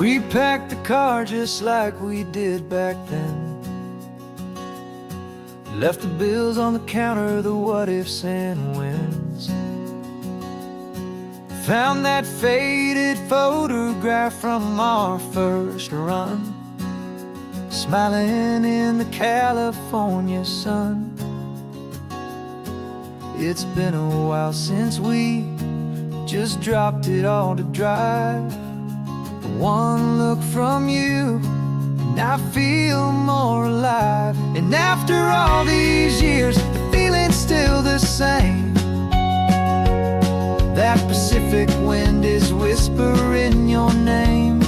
We packed the car just like we did back then. Left the bills on the counter, the what ifs and whens. Found that faded photograph from our first run, smiling in the California sun. It's been a while since we just dropped it all to drive. One look from you and I feel more alive. And after all these years, the feeling's still the same. That Pacific wind is whispering your name.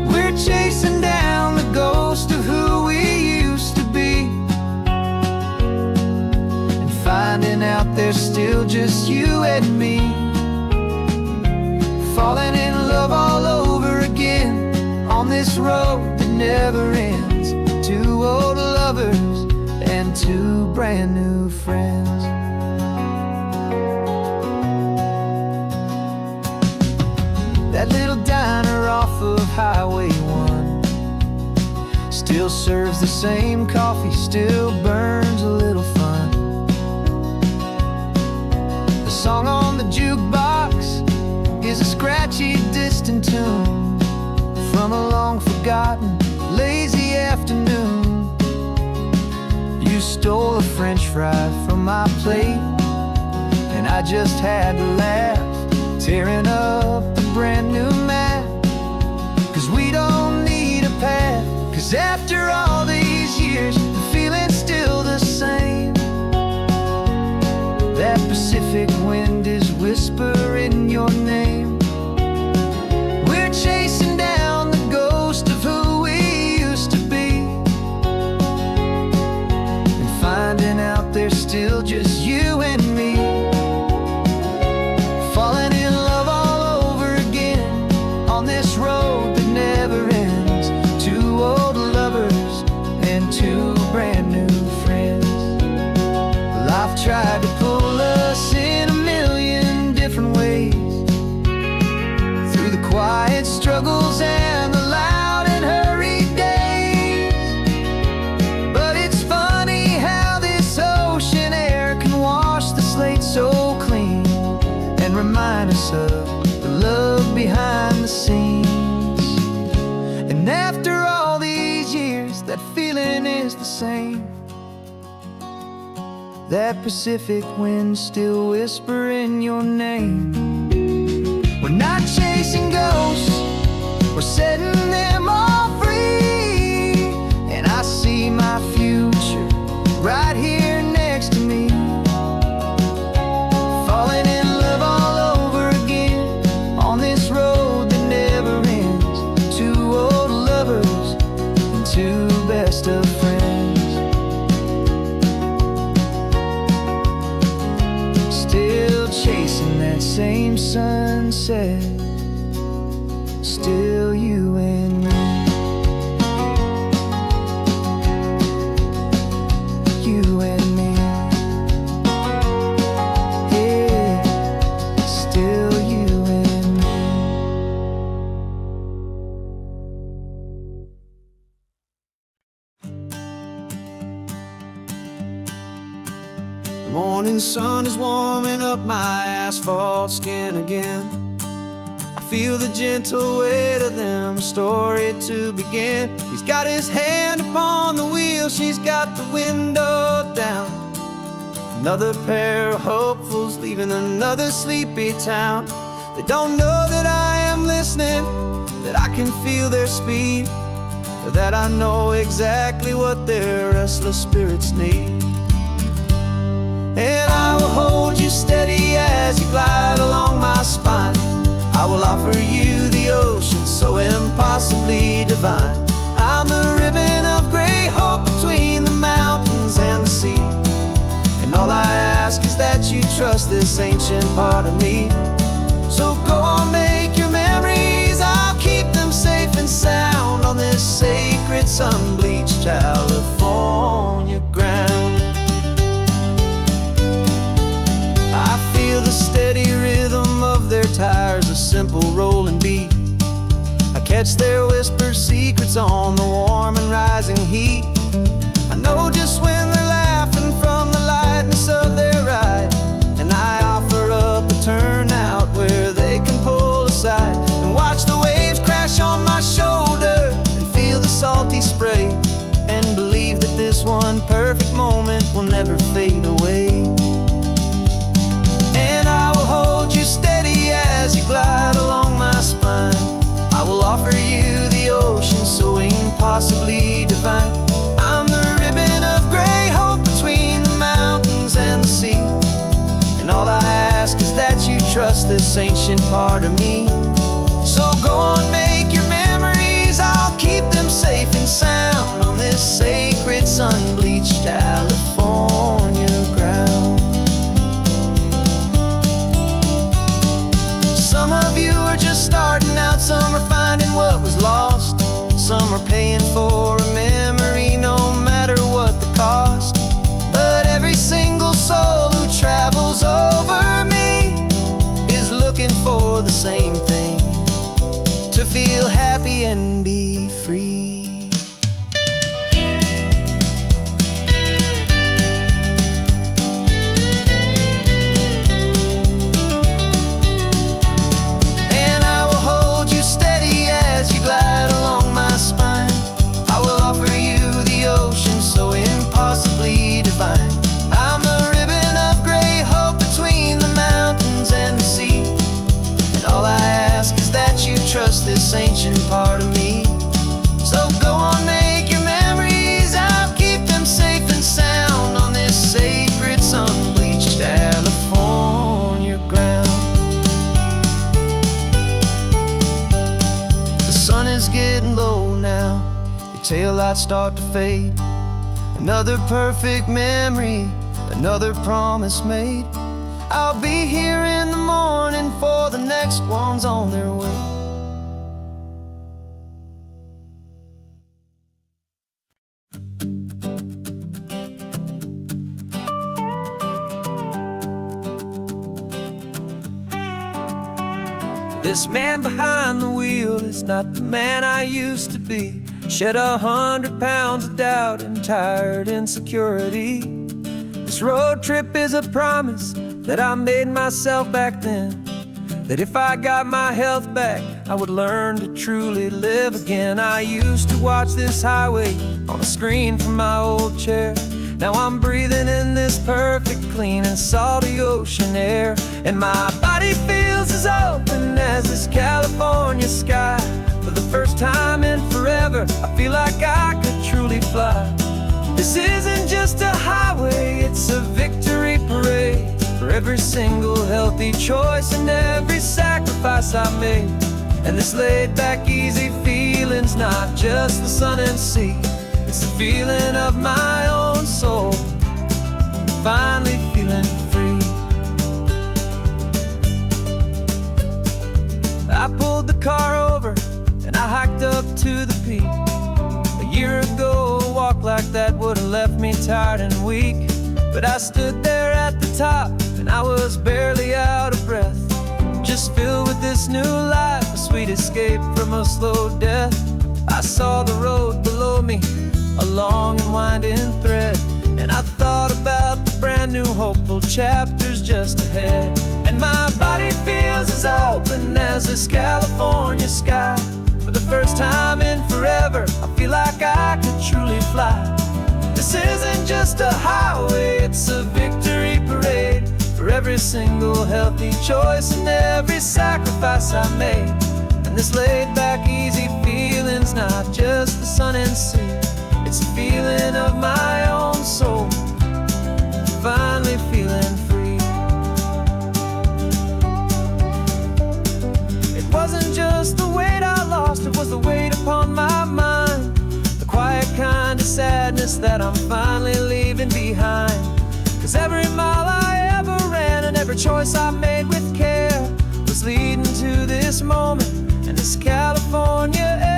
We're chasing down the ghost of who we used to be, and finding out there's still just you and me. Falling in love all over again on this road that never ends. Two old lovers and two brand new friends. That little diner off of Highway 1 still serves the same coffee, still burns a little fun. The song on the jukebox is a scratchy, distant tune from a long-forgotten, lazy afternoon. You stole a French fry from my plate, and I just had to laugh, tearing up a brand new map. Cause we don't need a path, cause after all these years, the feeling's still the same. That Pacific wind is whispering your name. We're chasing down the ghost of who we used to be, and finding out there's still just you and me. Falling in love all over again on this road that never ends. Two old lovers and two brand new friends. Life tried to pull us in a million different ways, through the quiet struggles and the loud and hurried days. But it's funny how this ocean air can wash the slate so clean, and remind us of the love behind the scenes. And after all these years, that feeling is the same. That Pacific wind still whispering your name. We're not chasing ghosts, we're setting them all free. And I see my future right here next to me. Falling in love all over again on this road that never ends. Two old lovers and two best of friends. Still chasing that same sunset, still you and me. You and me. Yeah, still you and me. The morning sun is warming up my asphalt skin again. I feel the gentle weight of them, story to begin. He's got his hand upon the wheel, she's got the window down. Another pair of hopefuls leaving another sleepy town. They don't know that I am listening, that I can feel their speed, or that I know exactly what their restless spirits need. And I will hold you steady as you glide along my spine. I will offer you the ocean so impossibly divine. I'm the ribbon of gray hope between the mountains and the sea. And all I ask is that you trust this ancient part of me. So go on, make your memories, I'll keep them safe and sound on this sacred sun-bleached California ground. I feel the steady rhythm of their tires, a simple rolling beat. I catch their whispered secrets on the warm and rising heat. I know just when they're laughing from the lightness of their ride, and I offer up a turnout where they can pull aside and watch the waves crash on my shoulder and feel the salty spray, and believe that this one perfect moment will never fade away. And I will hold you steady as you glide along my spine. I will offer you the ocean so impossibly divine. I'm the ribbon of gray hope between the mountains and the sea, and all I ask is that you trust this ancient part of me. So go on, make your memories, I'll keep them safe and sound on this sacred sun-bleached California ground. Some of you are just starting out, some are finding what was lost, some are paying for a memory no matter what the cost. But every single soul who travels over me is looking for the same thing: to feel happy and be free. I'm a ribbon of gray hope between the mountains and the sea, and all I ask is that you trust this ancient part of me. So go on, make your memories, I'll keep them safe and sound on this sacred sun-bleached California ground. The sun is getting low now, your taillights start to fade. Another perfect memory, another promise made. I'll be here in the morning for the next ones on their way. This man behind the wheel is not the man I used to be. Shed 100 pounds of doubt and tired insecurity. This road trip is a promise that I made myself back then, that if I got my health back, I would learn to truly live again. I used to watch this highway on a screen from my old chair. Now I'm breathing in this perfect, clean and salty ocean air, and my body feels as open as this California sky. For the first time in forever, I feel like I could truly fly. This isn't just a highway, it's a victory parade for every single healthy choice and every sacrifice I made. And this laid back, easy feeling's not just the sun and sea, it's the feeling of my own soul, finally feeling free. I pulled the car over and I hiked up to the peak. A year ago, a walk like that would have left me tired and weak, but I stood there at the top and I was barely out of breath, just filled with this new life, a sweet escape from a slow death. I saw the road below me, a long and winding thread, and I thought about the brand new hopeful chapters just ahead. And my body feels as open as this California sky. For the first time in forever, I feel like I could truly fly. This isn't just a highway, it's a victory parade for every single healthy choice and every sacrifice I made. And this laid back, easy feeling's not just the sun and sea, it's a feeling of my own soul, finally feeling free. It wasn't just the weight I lost, it was the weight upon my mind, the quiet kind of sadness that I'm finally leaving behind. 'Cause every mile I ever ran and every choice I made with care was leading to this moment and this California air.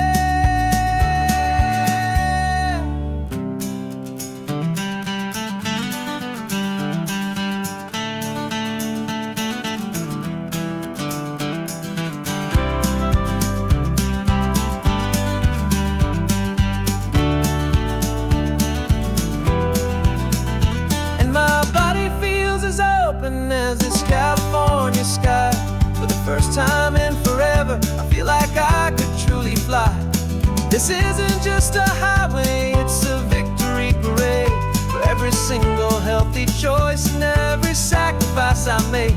This isn't just a highway, it's a victory parade for every single healthy choice and every sacrifice I made.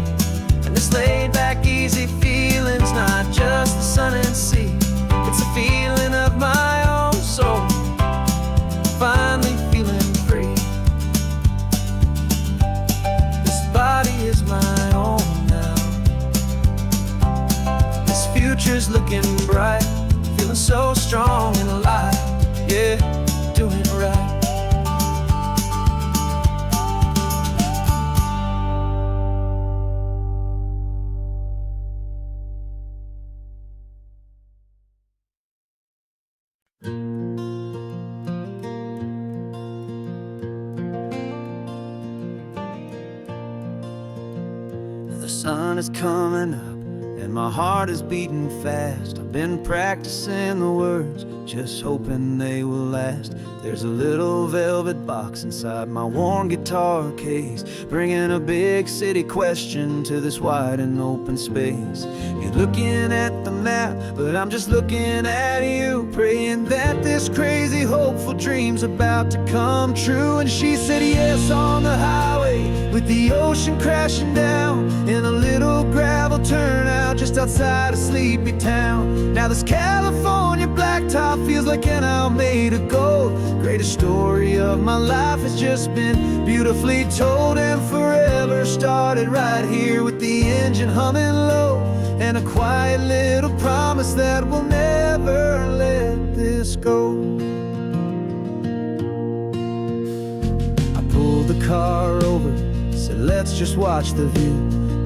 And this laid back, easy feeling's not just the sun and sea, it's a feeling of my own soul, finally feeling free. This body is my own now. This future's looking bright, feeling so strong and alive, yeah, doing it right. The sun is coming up and my heart is beating fast. I've been practicing the words, just hoping they will last. There's a little velvet box inside my worn guitar case, bringing a big city question to this wide and open space. You're looking at the map, but I'm just looking at you, praying that this crazy hopeful dream's about to come true. And she said yes on the highway, with the ocean crashing down in a little gravel turnout just outside a sleepy town. Now this California blacktop feels like an hour made of gold. Greatest story of my life has just been beautifully told, and forever started right here with the engine humming low, and a quiet little promise that we'll never let this go. I pulled the car over, said let's just watch the view.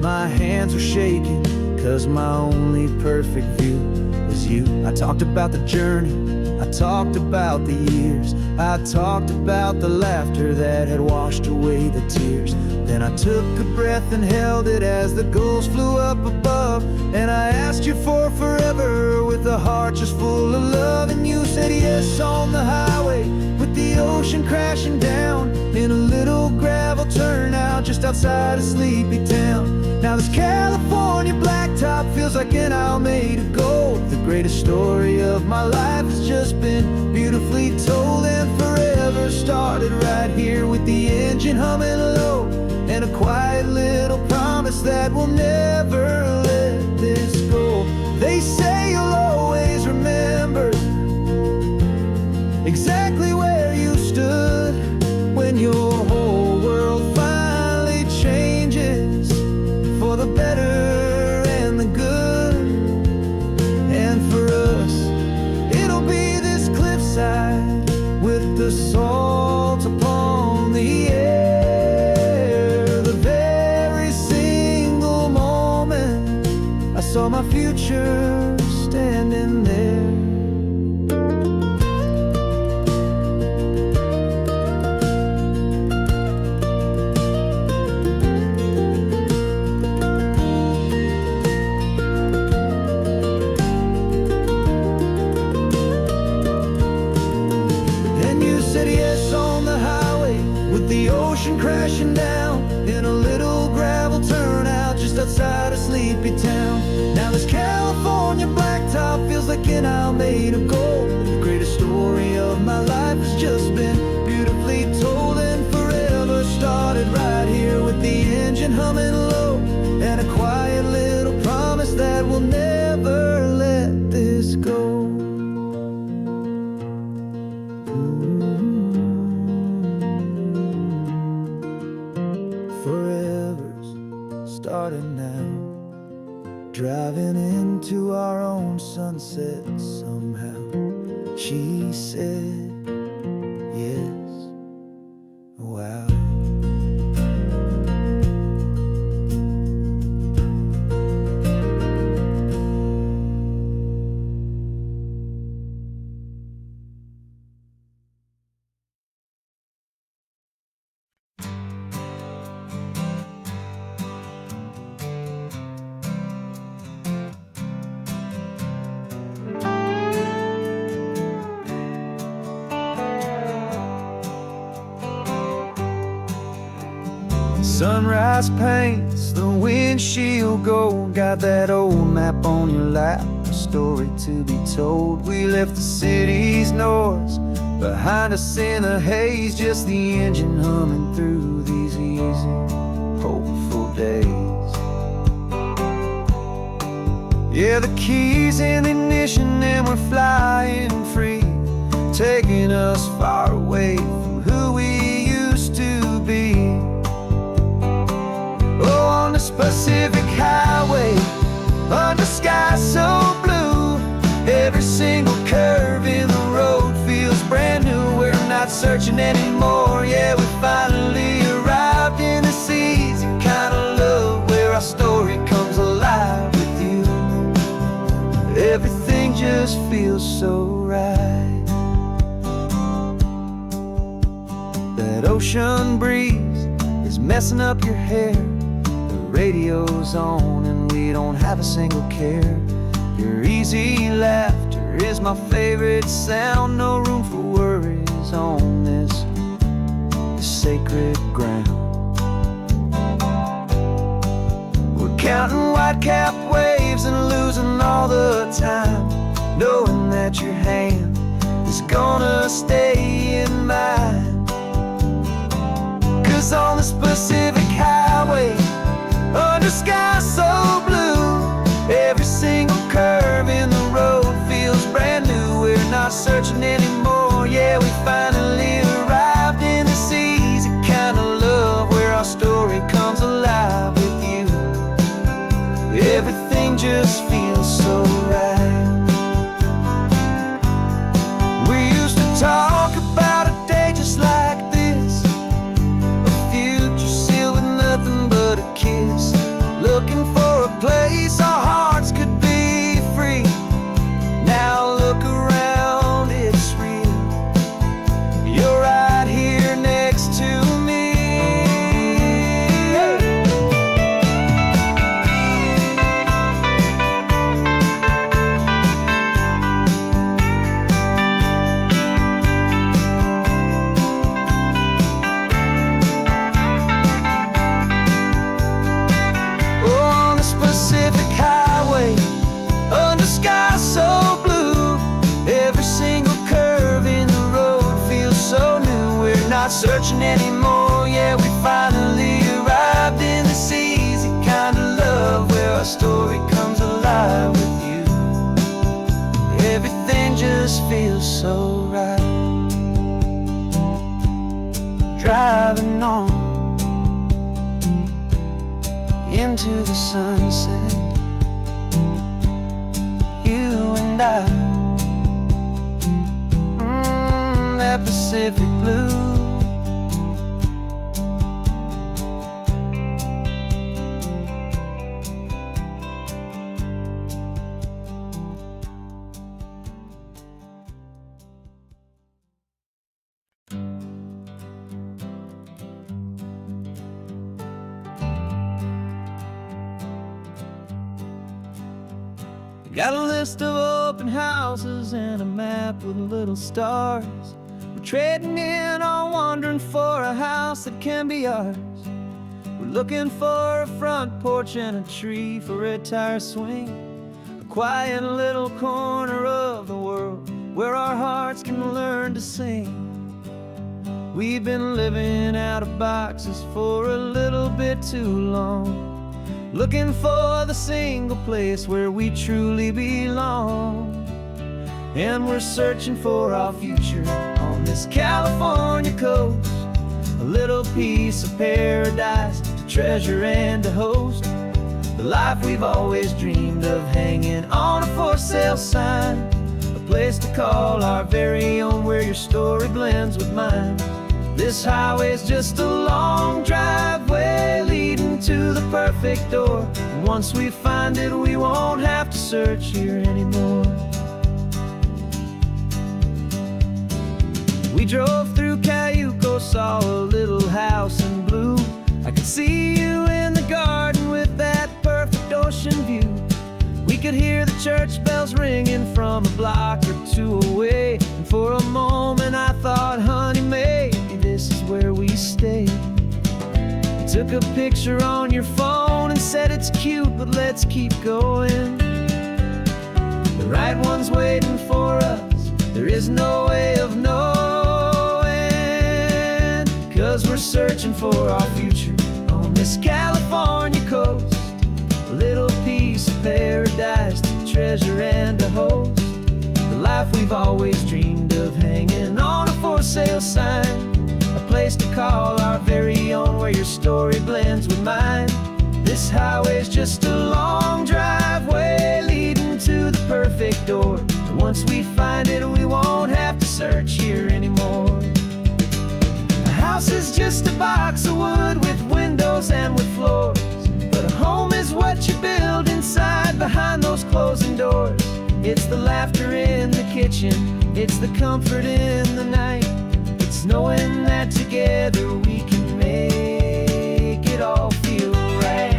My hands were shaking, cause my only perfect view was you. I talked about the journey, I talked about the years, I talked about the laughter that had washed away the tears. Then I took a breath and held it as the gulls flew up above, and I asked you for forever with a heart just full of love. And you said yes on the highway, with the ocean crashing down in a little gravel turnout just outside a sleepy town. Now this California blacktop feels like an hour made of gold. The greatest story of my life has just been beautifully told, and forever started right here with the engine humming low, and a quiet little promise that we'll never let this go. They say you'll always remember exactly where you stood when your whole world finally changes for the better and the good. And for us, it'll be this cliffside with the salt upon the air. The very single moment I saw my future standing there. Crashing down in a little gravel turnout just outside a sleepy town. Now this California blacktop feels like an hour made of gold. The greatest story of my life has just been beautifully told, and forever started right here with the engine humming low, and a quiet little promise that we'll never let this go. Starting now, driving into our own sunset somehow. She said yes, wow. Sunrise paints the windshield gold. Got that old map on your lap, story to be told. We left the city's noise behind us in the haze, just the engine humming through these easy, hopeful days. Yeah, the keys in the ignition and we're flying free, taking us far away from who we used to be. Oh, on this Pacific highway, under skies so blue, every single curve in the road feels brand new. We're not searching anymore, yeah, we finally arrived in this easy kind of love where our story comes alive with you. Everything just feels so right. That ocean breeze is messing up your hair, the radio's on and we don't have a single care. Your easy laughter is my favorite sound, no room for worries on this sacred ground. We're counting white-capped waves and losing all the time, knowing that your hand is gonna stay in mine. 'Cause on this Pacific highway, under skies so blue, every single curve in the road feels brand new. We're not searching anymore, yeah, we finally arrived in this easy kind of love where our story comes alive with you. Everything just feels so right. We used to talk about a day just like this, a future sealed with nothing but a kiss, looking for a place our hearts could be free. Now look around, it's real. You're right here next to me. Pacific highway, under skies so blue, every single curve in the road feels so new. We're not searching anymore, yeah, we finally arrived in this easy kind of love where our story comes alive with you. Everything just feels so right. Driving on into the sunset, you and I, that Pacific blue. Got a list of open houses and a map with little stars. We're trading in or wandering for a house that can be ours. We're looking for a front porch and a tree for a tire swing, a quiet little corner of the world where our hearts can learn to sing. We've been living out of boxes for a little bit too long, looking for the single place where we truly belong. And we're searching for our future on this California coast, a little piece of paradise to treasure and to host, the life we've always dreamed of hanging on a for sale sign, a place to call our very own where your story blends with mine. This highway's just a long driveway leading to the perfect door. And once we find it, we won't have to search here anymore. We drove through Cayuco, saw a little house in blue. I could see you in the garden with that perfect ocean view. We could hear the church bells ringing from a block or two away. And for a moment I thought, honey, maybe this is where we stay. You took a picture on your phone and said it's cute, but let's keep going. the right one's waiting for us. There is no way of knowing, 'cause we're searching for our future on this California coast. A little piece of paradise to treasure and to host. The life we've always dreamed of, hanging on a for sale sign. A place to call our very own, where your story blends with mine. This highway's just a long driveway leading to the perfect door. And once we find it, we won't have to search here anymore. A house is just a box of wood with windows and with floors, but a home is what you build inside behind those closing doors. It's the laughter in the kitchen, it's the comfort in the night. It's knowing that together we can make it all feel right.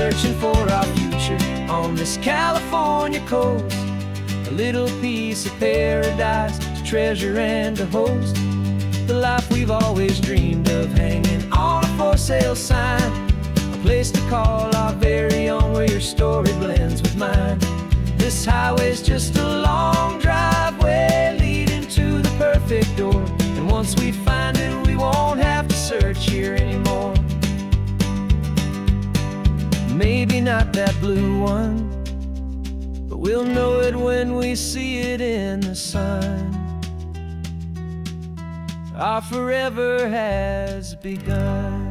Searching for our future on this California coast. A little piece of paradise to treasure and to host. The life we've always dreamed of, hanging on a for sale sign. A place to call our very own, where your story blends with mine. This highway's just a long driveway leading to the perfect door. And once we find it, we won't have to search here anymore. Maybe not that blue one, but we'll know it when we see it in the sun. Our forever has begun.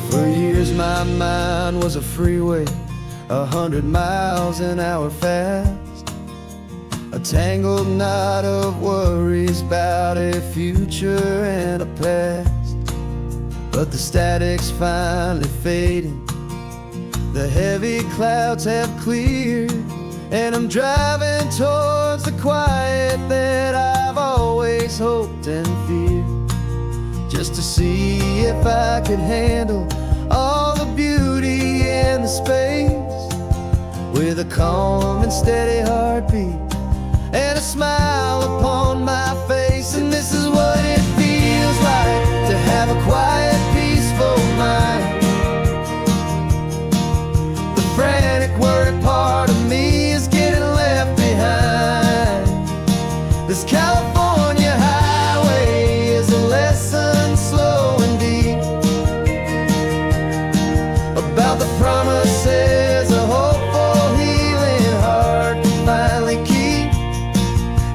For years my mind was a freeway, 100 miles an hour fast. A tangled knot of worries about a future and a past. But the static's finally fading, the heavy clouds have cleared, and I'm driving towards the quiet that I've always hoped and feared. Just to see if I could handle all the beauty and the space, with a calm and steady heartbeat and a smile upon my face. And this is what it feels like to have a quiet, peaceful mind. The frantic, worried part of me is getting left behind. This California highway is a lesson slow and deep about the promises a hopeful, healing heart can finally keep.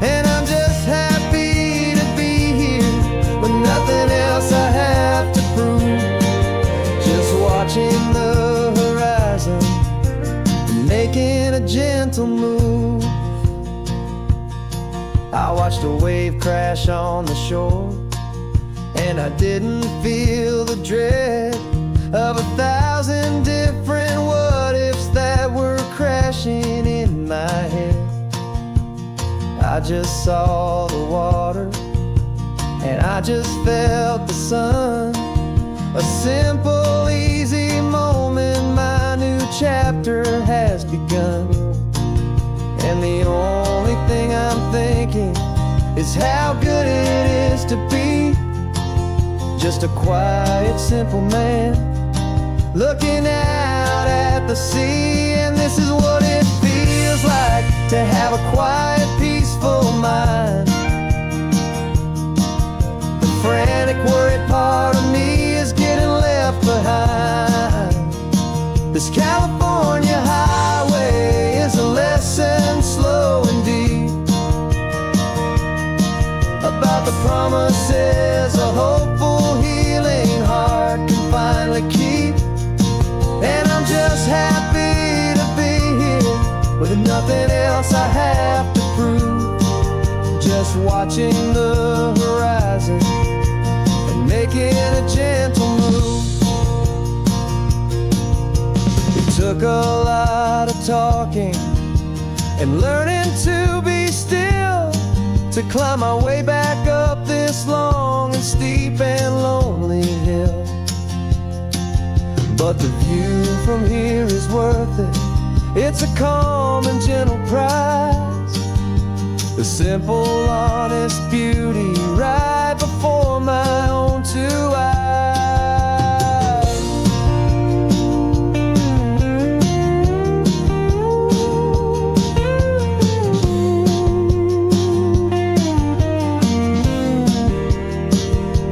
And I'm just happy to be here with nothing else I have to prove. Just watching the horizon and making a gentle move. I watched a wave crash on the shore, and I didn't feel the dread of 1,000 different what-ifs that were crashing in my head. I just saw the water, and I just felt the sun. A simple, easy moment, my new chapter has begun. And the only thing I'm thinking is how good it is to be just a quiet, simple man looking out at the sea. And this is what it feels like to have a quiet, peaceful mind. The frantic, worried part of me is getting left behind. This California highway is a lesson slow and deep about the promises a hopeful, healing heart can finally keep. just happy to be here with nothing else I have to prove. Just watching the horizon and making a gentle move. It took a lot of talking and learning to be still to climb my way back up this long and steep and lonely hill. But the view from here is worth it. It's a calm and gentle prize, the simple, honest beauty right before my own two eyes.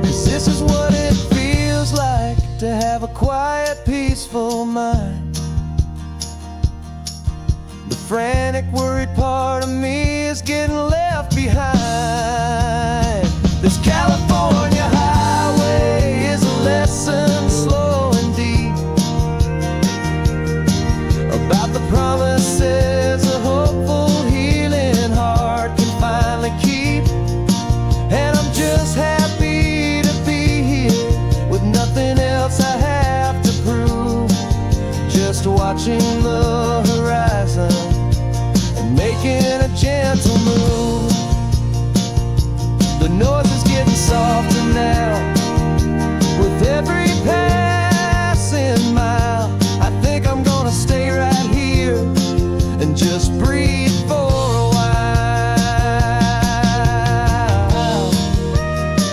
'Cause this is what it feels like to have a quiet, peaceful mind. The frantic, worried part of me is getting left behind. This California highway is a lesson slow and deep about the promises a hopeful, healing heart can finally keep. And I'm just happy to be here with nothing else I have to prove. Just watching the horizon and making a gentle move. The noise is getting softer now with every passing mile. I think I'm gonna stay right here and just breathe for a while.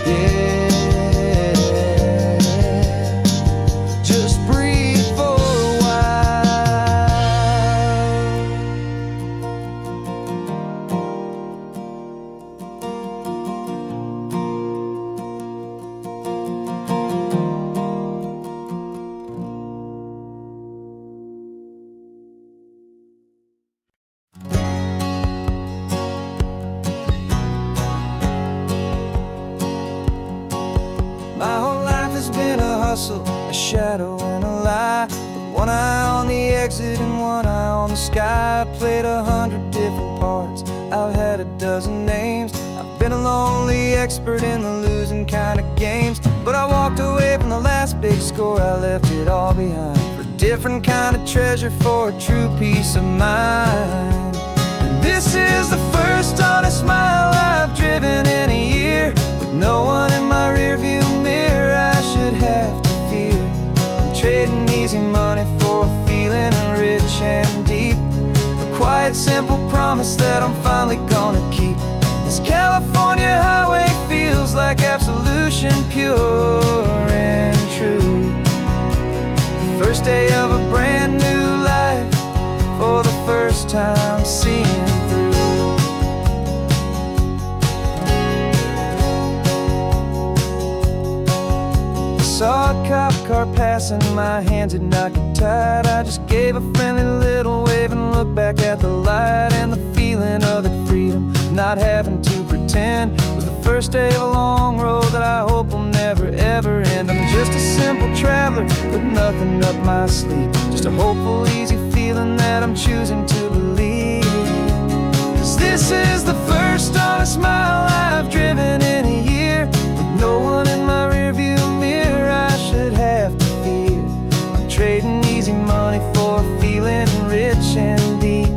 Yeah, just breathe for a while. My whole life has been a hustle, a shadow and a lie, with one eye on the exit and one eye on the sky. I played 100 different parts, I've had a dozen names. I've been a lonely expert in the losing kind of games. But I walked away from the last big score, I left it all behind for a different kind of treasure, for a true peace of mind. And this is the first honest mile I've driven in a year, with no one in my rearview mirror I should have to fear. I'm trading easy money for a feeling rich and deep, a quiet, simple promise that I'm finally gonna keep. This California highway feels like absolution, pure and true. The first day of a brand new life, for the first time seeing through. Saw a cop car passing, my hands had not got tied. I just gave a friendly little wave and looked back at the light. And the feeling of the freedom, not having to pretend, was the first day of a long road that I hope will never ever end. I'm just a simple traveler with nothing up my sleeve, just a hopeful, easy feeling that I'm choosing to believe. 'Cause this is the first honest mile I've driven in a year, with no one in my rearview mirror I should have to fear. I'm trading easy money for a feeling rich and deep,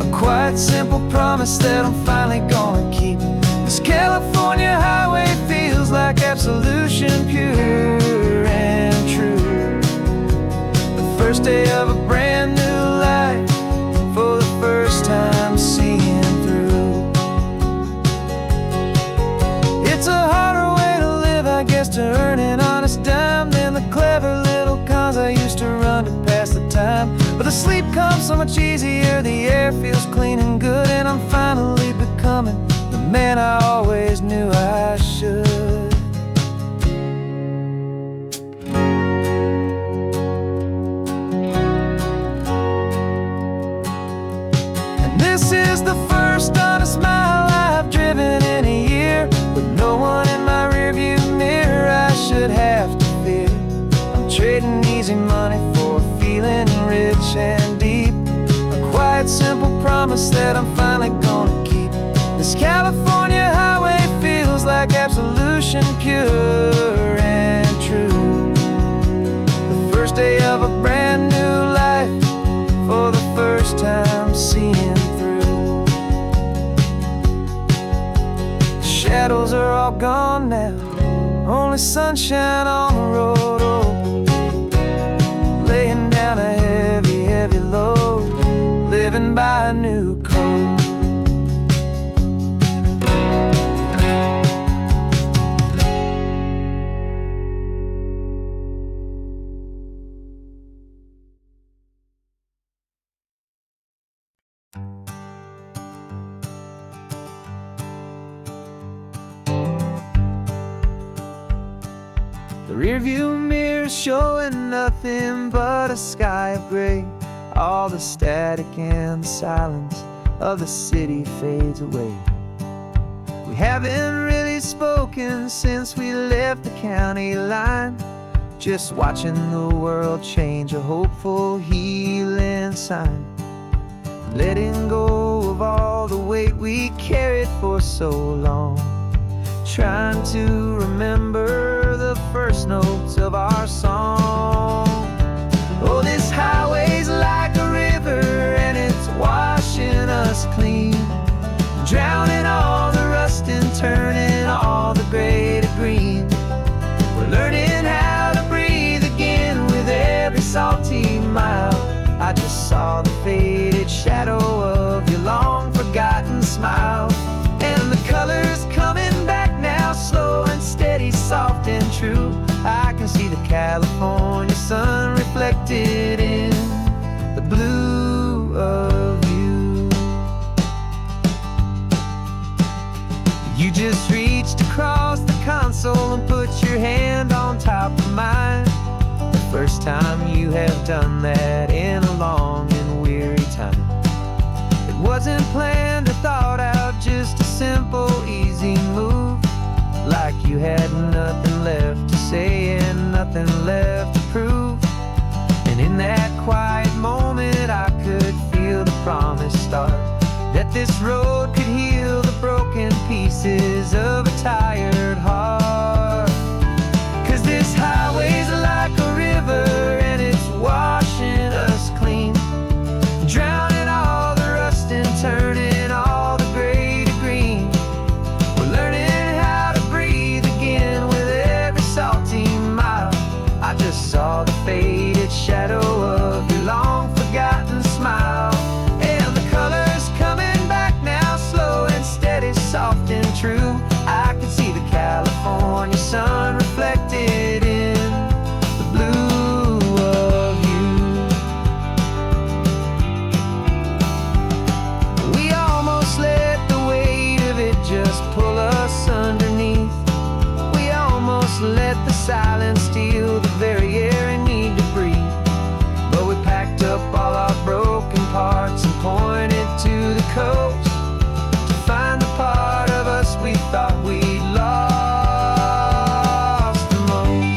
a quiet, simple promise that I'm finally gonna keep. This California highway feels like absolution, pure and true. The first day of a brand new life, for the first time seeing through. It's a harder way to live, I guess, to earn an honest dime than the clever little cons I used to run to pass the time. But the sleep comes so much easier, the air feels clean and good, and I'm finally becoming the man I always knew I should. And this is the first honest mile I've driven in a year, with no one in my rearview mirror I should have to fear. I'm trading easy money for a feeling rich rich and deep. A quiet, simple promise that I'm finally gonna keep. This California highway feels like absolution, pure and true. The first day of a brand new life, for the first time seeing through. The shadows are all gone now, only sunshine on the road. Oh, laying down a heavy, heavy load, living by a new code. The rearview mirror showing nothing but a sky of gray. All the static and the silence of the city fades away. We haven't really spoken since we left the county line, just watching the world change, a hopeful healing sign. Letting go of all the weight we carried for so long, trying to remember the first notes of our song. Oh, this highway's like a river and it's washing us clean, drowning all the rust and turning all the gray to green. We're learning how to breathe again with every salty mile. I just saw the faded shadow of your long forgotten smile, and the colors coming back now, slow and steady, soft and true. I can see the California sun reflected in the blue of you. You just reached across the console and put your hand on top of mine. The first time you have done that in a long and weary time. It wasn't planned or thought out, just a simple, easy move. Like you had nothing left to say and nothing left to prove. And in that quiet moment I could feel the promise start, that this road could heal the broken pieces of a tired heart. 'Cause this highway's like a river and it's washing us clean, drowning all the rust and turning all the gray to green. We're learning how to breathe again with every salty mile. I just saw the faded shadow of your long forgotten smile, and the colors coming back now, slow and steady, soft and true. I can see the California sun reflected in the blue of you. We almost let the weight of it just pull us underneath. We almost let the silence steal the very air I need to breathe. But we packed up all our broken parts and pointed to the coast to find the part of us we thought we'd lost the most.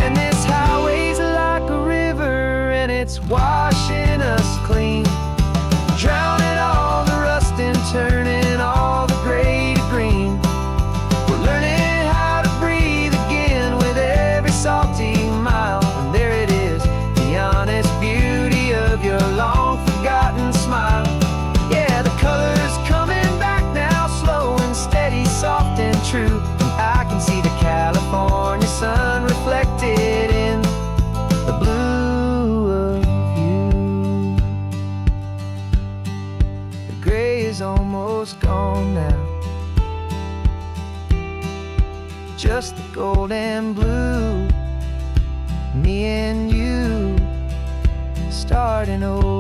And this highway's like a river and it's washing us clean, drowning all the rust and turning all the gray to green. We're learning how to breathe again with every salty mile. And there it is, the honest beauty of your long forgotten smile. Yeah, the colors coming back now, slow and steady, soft and true. I can see the California sun reflected in the blue of you. The gray is almost gone now, just the gold and blue. Me and you starting over.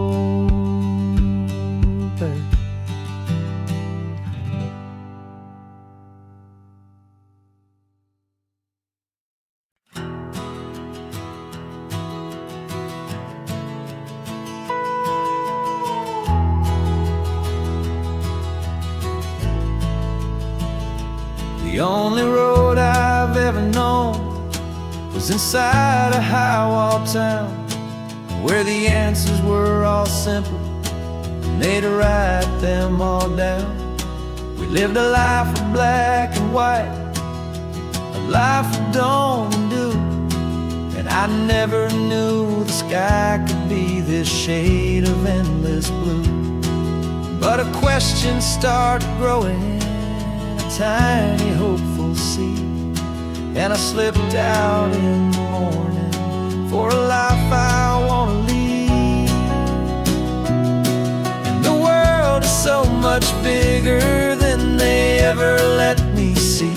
ever known was inside a high-wall town, where the answers were all simple and they'd write them all down. We lived a life of black and white, a life of dawn and dew, and I never knew the sky could be this shade of endless blue. But a question started growing, a tiny hopeful seed, and I slipped out in the morning for a life I want to lead. And the world is so much bigger than they ever let me see,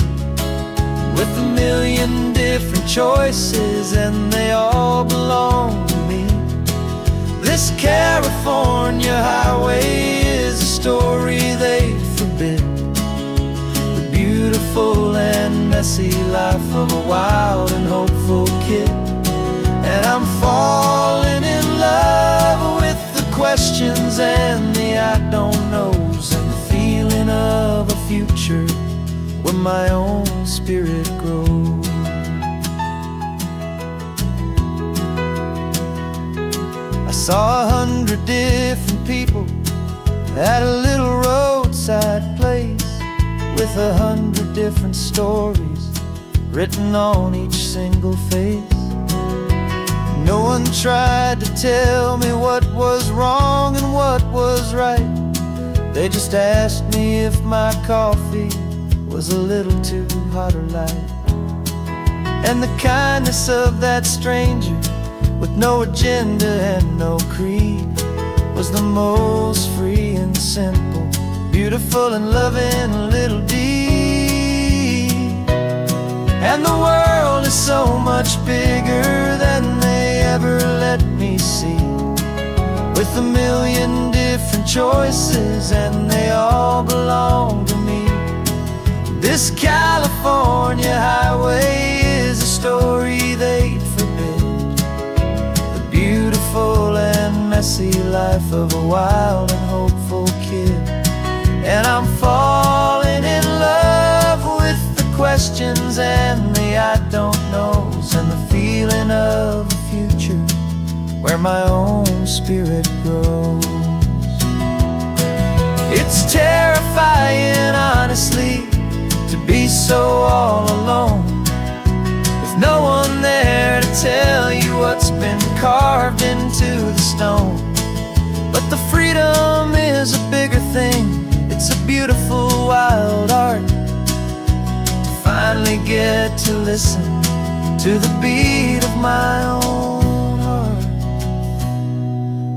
with a million different choices and they all belong to me. This California highway is a story they forbid, the beautiful and messy life of a wild and hopeful kid. And I'm falling in love with the questions and the I don't knows, and the feeling of a future where my own spirit grows. I saw 100 different people at a little roadside place, with 100 different stories written on each single face. No one tried to tell me what was wrong and what was right. They just asked me if my coffee was a little too hot or light. And the kindness of that stranger, with no agenda and no creed, was the most free and simple, beautiful and loving little deed. And the world is so much bigger than they ever let me see, with a million different choices and they all belong to me. This California highway is a story they'd forbid, the beautiful and messy life of a wild and hopeful kid. And I'm falling in love with the questions and the I don't knows, and the feeling of a future where my own spirit grows. It's terrifying, honestly, to be so all alone, with no one there to tell you what's been carved into the stone. But the freedom is a bigger thing, it's a beautiful wild art, to finally get to listen to the beat of my own heart.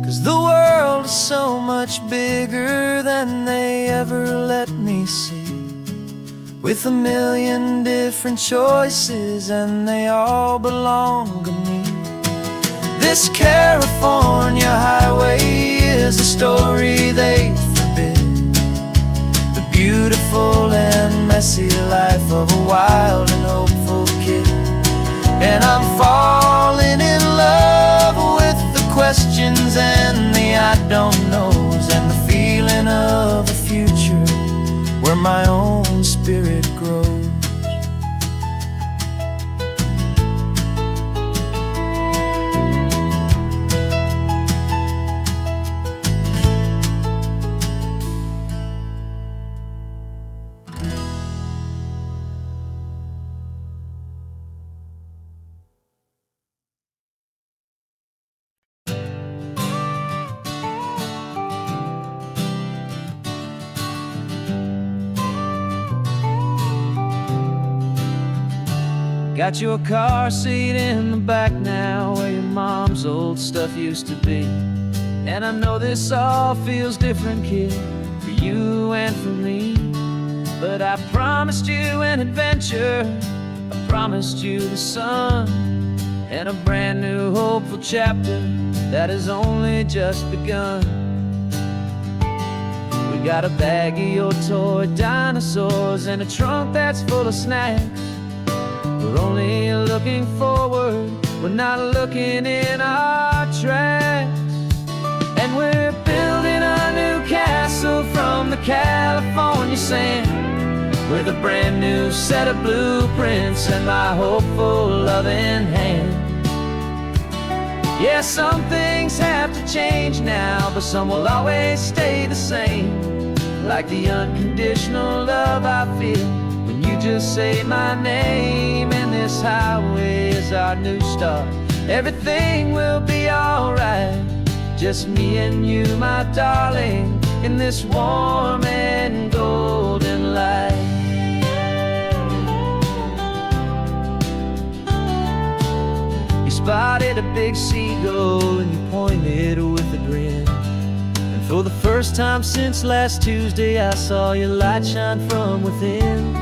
'Cause the world is so much bigger than they ever let me see, with a million different choices and they all belong to me. This California highway is a story they forbid, the beautiful and messy life of a wild and hopeful kid. And I'm falling in love with the questions and the I don't knows, and the feeling of a future where my own spirit grows. Got your car seat in the back now, where your mom's old stuff used to be. And I know this all feels different, kid, for you and for me. But I promised you an adventure, I promised you the sun, and a brand new hopeful chapter that has only just begun. We got a bag of your toy dinosaurs and a trunk that's full of snacks. We're only looking forward, we're not looking in our tracks. And we're building a new castle from the California sand, with a brand new set of blueprints and my hopeful loving hand. Yeah, some things have to change now, but some will always stay the same, like the unconditional love I feel when you just say my name. And this highway is our new start. Everything will be alright, just me and you, my darling, in this warm and golden light. You spotted a big seagull and you pointed with a grin, and for the first time since last Tuesday I saw your light shine from within.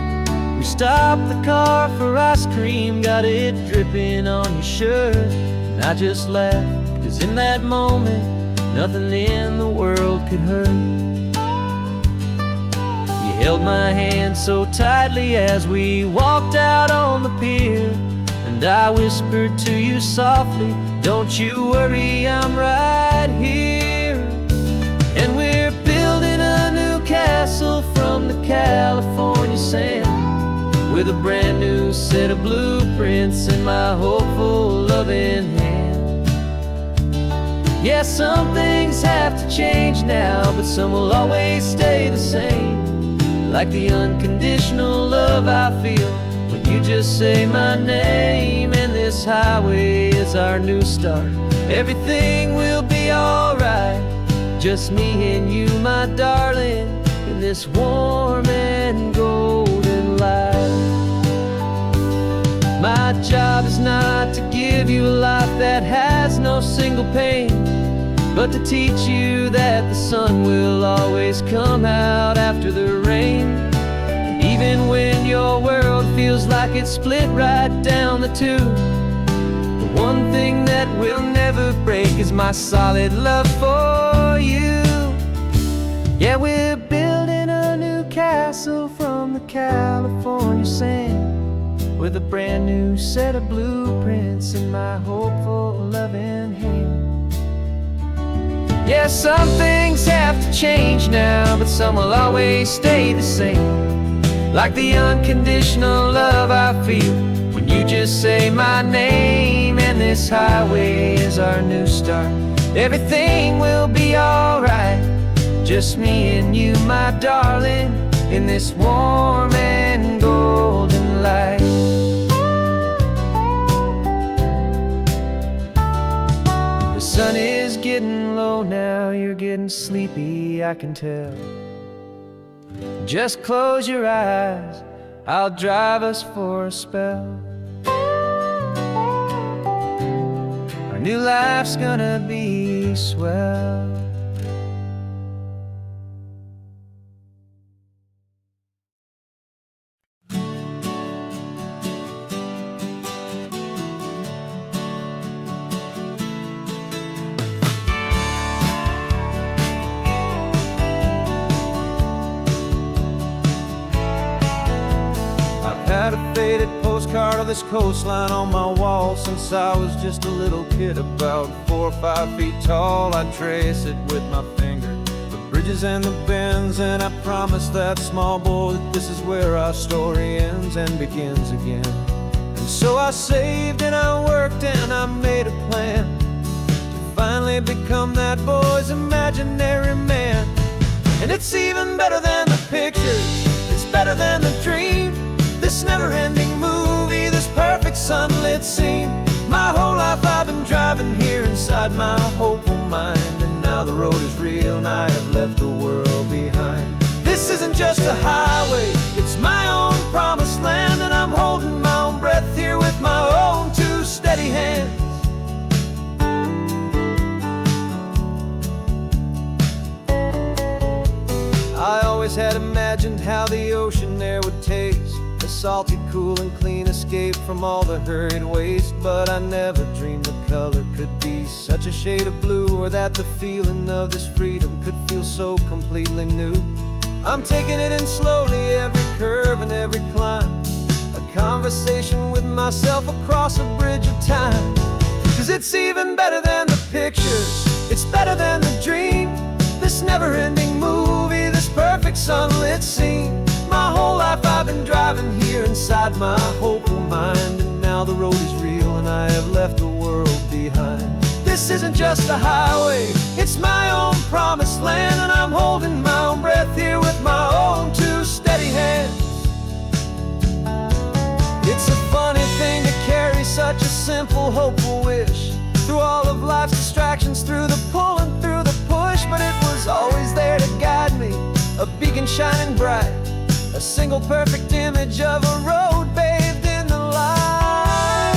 We stopped the car for ice cream, got it dripping on your shirt, and I just laughed, 'cause in that moment nothing in the world could hurt. You held my hand so tightly as we walked out on the pier, and I whispered to you softly, don't you worry, I'm right here. And we're building a new castle from the California sand, with a brand new set of blueprints in my hopeful loving hand. Yeah, some things have to change now, but some will always stay the same, like the unconditional love I feel when you just say my name. And this highway is our new start. Everything will be alright, just me and you, my darling, in this warm and golden light. My job is not to give you a life that has no single pain, but to teach you that the sun will always come out after the rain. Even when your world feels like it's split right down the two, the one thing that will never break is my solid love for you. Yeah, we're building a new castle from the California sand, with a brand new set of blueprints in my hopeful loving hand. Yeah, some things have to change now, but some will always stay the same, like the unconditional love I feel when you just say my name. And this highway is our new start. Everything will be alright, just me and you, my darling, in this warm and golden light. The sun is getting low now, you're getting sleepy, I can tell. Just close your eyes, I'll drive us for a spell. Our new life's gonna be swell. Had a faded postcard of this coastline on my wall since I was just a little kid, about 4 or 5 feet tall. I trace it with my finger, the bridges and the bends, and I promised that small boy that this is where our story ends and begins again. And so I saved and I worked and I made a plan to finally become that boy's imaginary man. And it's even better than the pictures, it's better than the dream, this never-ending movie, this perfect sunlit scene. My whole life I've been driving here inside my hopeful mind, and now the road is real and I have left the world behind. This isn't just a highway, it's my own promised land, and I'm holding my own breath here with my own two steady hands. I always had imagined how the ocean there would taste, a salty, cool and clean escape from all the hurried waste. But I never dreamed the color could be such a shade of blue, or that the feeling of this freedom could feel so completely new. I'm taking it in slowly, every curve and every climb, a conversation with myself across a bridge of time. 'Cause it's even better than the pictures, it's better than the dream, this never-ending movie, this perfect sunlit scene. My whole life I've been driving here inside my hopeful mind, and now the road is real and I have left the world behind. This isn't just a highway, it's my own promised land, and I'm holding my own breath here with my own two steady hands. It's a funny thing to carry such a simple, hopeful wish through all of life's distractions, through the pull and through the push. But it was always there to guide me, a beacon shining bright, a single perfect image of a road bathed in the light.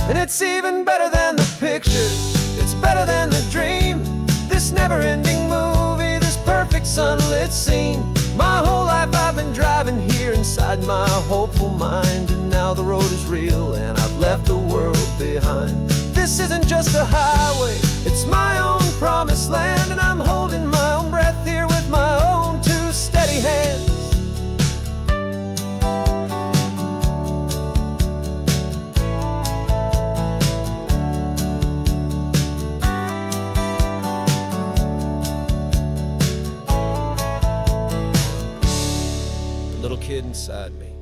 And it's even better than the pictures, it's better than the dream. This never-ending movie, this perfect sunlit scene. My whole life I've been driving here inside my hopeful mind, and now the road is real and I've left the world behind. This isn't just a highway, it's my own promised land, and I'm holding my own breath here with my own two steady hands. Little kid inside me.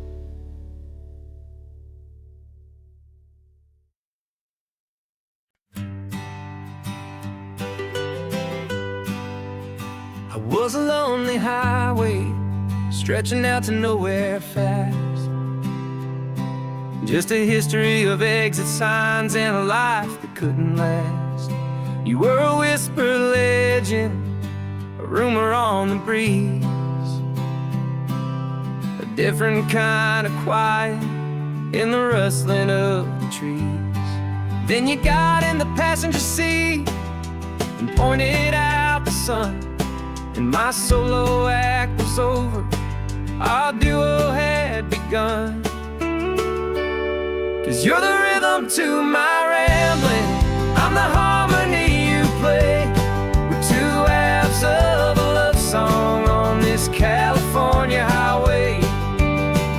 I was a lonely highway stretching out to nowhere fast, just a history of exit signs and a life that couldn't last. You were a whisper legend, a rumor on the breeze, different kind of quiet in the rustling of the trees. Then you got in the passenger seat and pointed out the sun, and my solo act was over, our duo had begun. 'Cause you're the rhythm to my rambling, I'm the harmony you play. We're two halves of a love song on this California highway,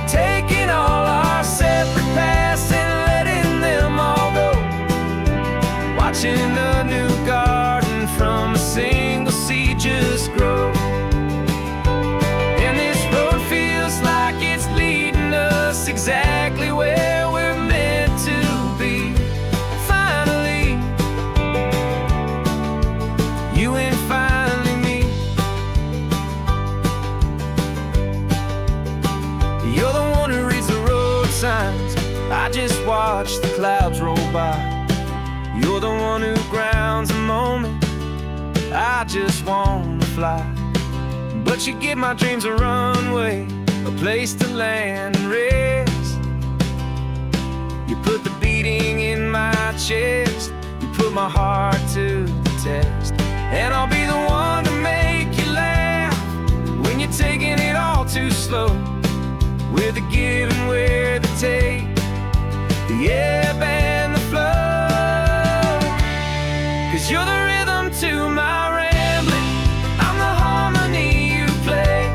taking all our separate paths and letting them all go, watching a new garden from a single seed just grow. And this road feels like it's leading us exactly where we're meant to be. Finally, you and finally me. You're the one who reads the road signs, I just watch the clouds roll by. You're the one who grounds the moment, I just wanna fly. But you give my dreams a runway, a place to land and rest. You put the beating in my chest, you put my heart to the test. And I'll be the one to make you laugh when you're taking it all too slow, with the give and with the take, the ebb and the flow. 'Cause you're the rhythm to my rambling, I'm the harmony you play.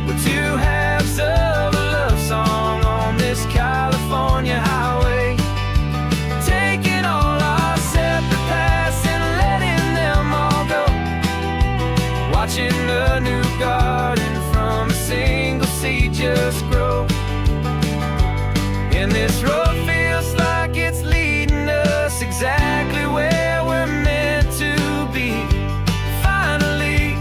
We're two halves of a love song on this California highway, taking all our separate paths and letting them all go, watching a new garden from a single seed just grow. And this road feels like it's leading us exactly where we're meant to be. Finally,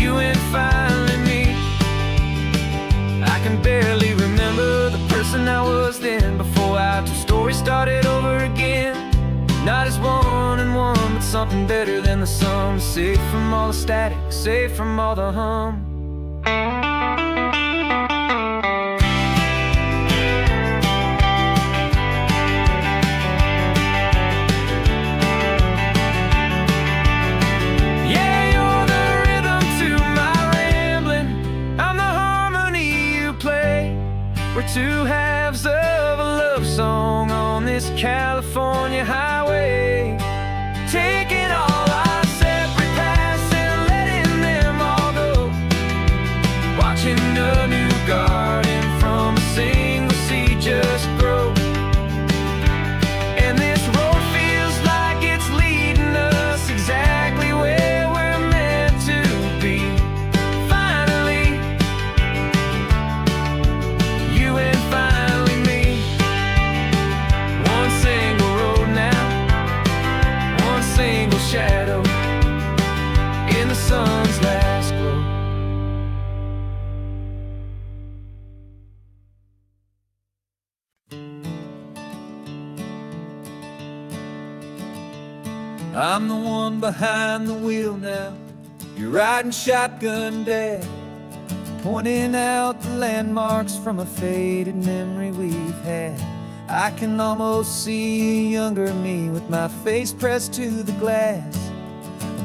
you and finally me. I can barely remember the person I was then, before our two stories started over again. Not as one and one, but something better than the sum. Safe from all the static, safe from all the hum. We're two halves of a love song on this California highway, taking all our separate paths and letting them all go, I'm the one behind the wheel now. You're riding shotgun, Dad, pointing out the landmarks from a faded memory we've had. I can almost see a younger me with my face pressed to the glass,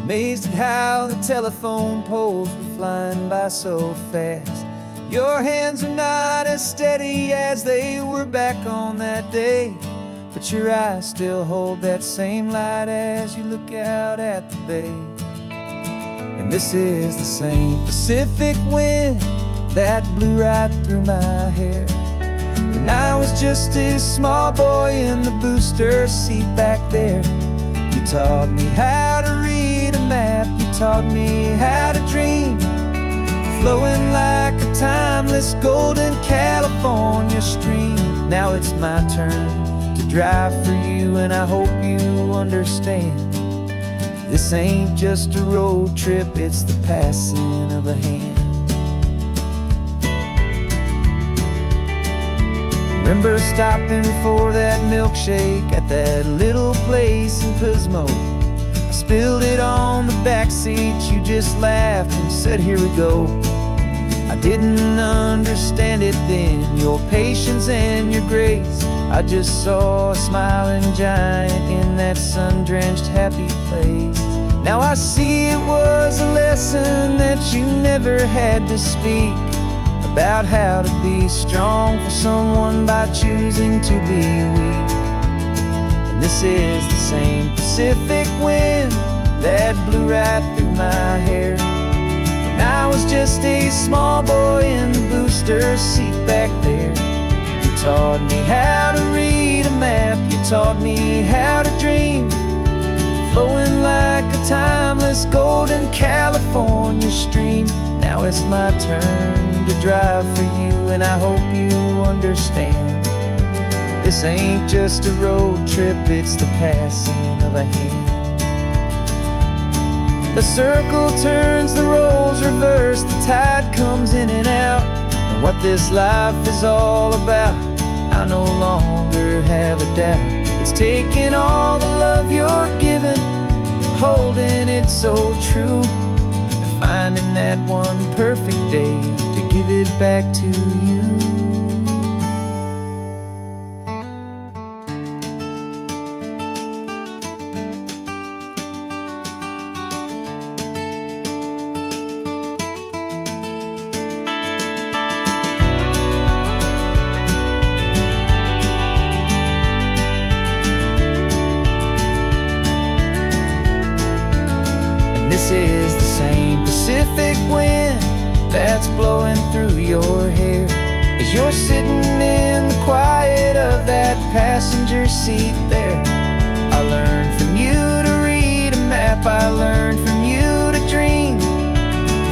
amazed at how the telephone poles were flying by so fast. Your hands are not as steady as they were back on that day, but your eyes still hold that same light as you look out at the bay. And this is the same Pacific wind that blew right through my hair when I was just a small boy in the booster seat back there. You taught me how to read a map, you taught me how to dream, flowing like a timeless golden California stream. Now it's my turn to drive for you, and I hope you understand. This ain't just a road trip, it's the passing of a hand. Remember stopping for that milkshake at that little place in Pismo. I spilled it on the back seat, you just laughed and said, "Here we go." I didn't understand it then, your patience and your grace. I just saw a smiling giant in that sun-drenched happy place. Now I see it was a lesson that you never had to speak, about how to be strong for someone by choosing to be weak. And this is the same Pacific wind that blew right through my hair when I was just a small boy in the booster seat back there. You taught me how to read a map, you taught me how to dream, flowing like a timeless golden California stream. Now it's my turn to drive for you, and I hope you understand. This ain't just a road trip, it's the passing of a hand. The circle turns, the roles reverse, the tide comes in and out. And what this life is all about, I no longer have a doubt. It's taking all the love you're giving, holding it so true, and finding that one perfect day to give it back to you. This is the same Pacific wind that's blowing through your hair as you're sitting in the quiet of that passenger seat there. I learned from you to read a map, I learned from you to dream,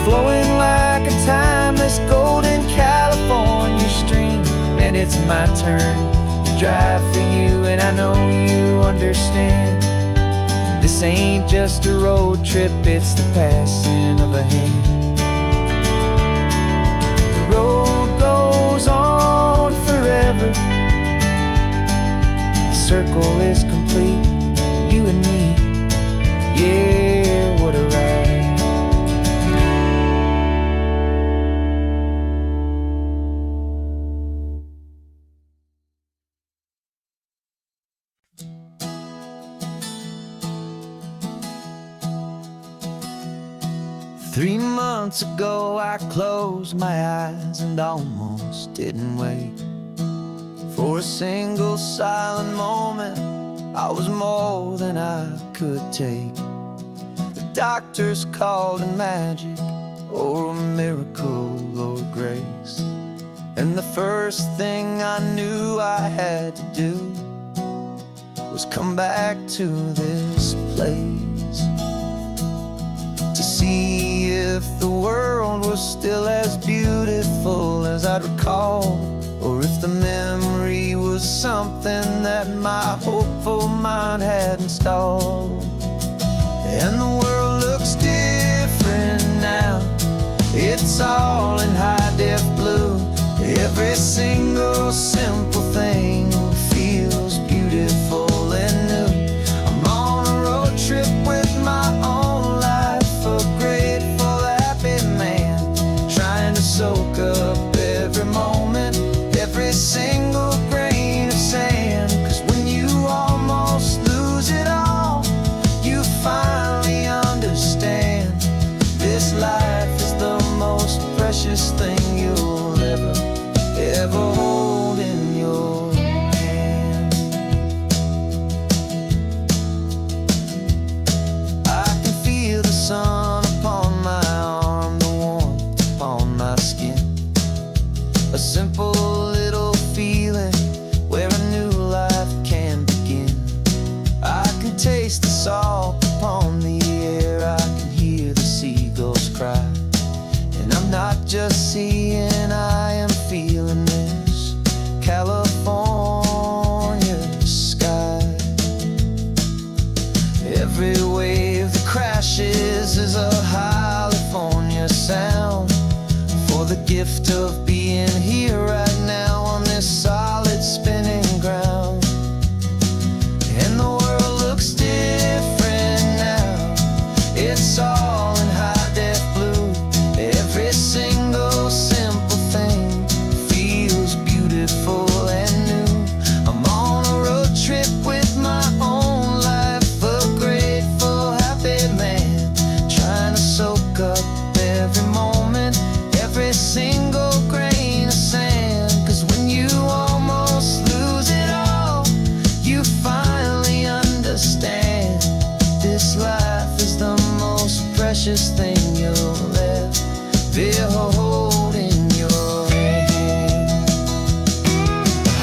flowing like a timeless golden California stream. And it's my turn to drive for you, and I know you understand. This ain't just a road trip, it's the passing of a hand. The road goes on forever, the circle is complete, you and me, yeah, what a ride. 3 months ago I closed my eyes and almost didn't wait for a single silent moment. I was more than I could take. The doctors called it magic, or a miracle, or grace. And the first thing I knew I had to do was come back to this place, to see if the world was still as beautiful as I'd recall, or if the memory was something that my hopeful mind had installed. And the world looks different now, it's all in high-def blue. Every single simple thing feels beautiful and new. I'm on a road trip precious thing you'll ever hold in your hand.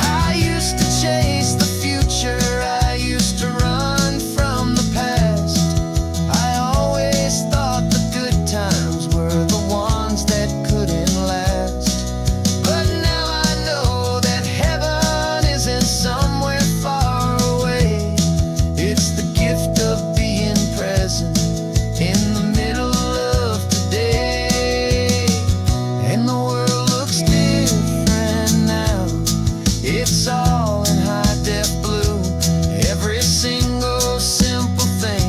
I used to chase the future, I used to run from the past. I always thought the good times were the ones that couldn't last. But now I know that heaven isn't somewhere far away. It's the gift of being present in the middle of today. And the world looks different now. It's all in high-def blue. Every single simple thing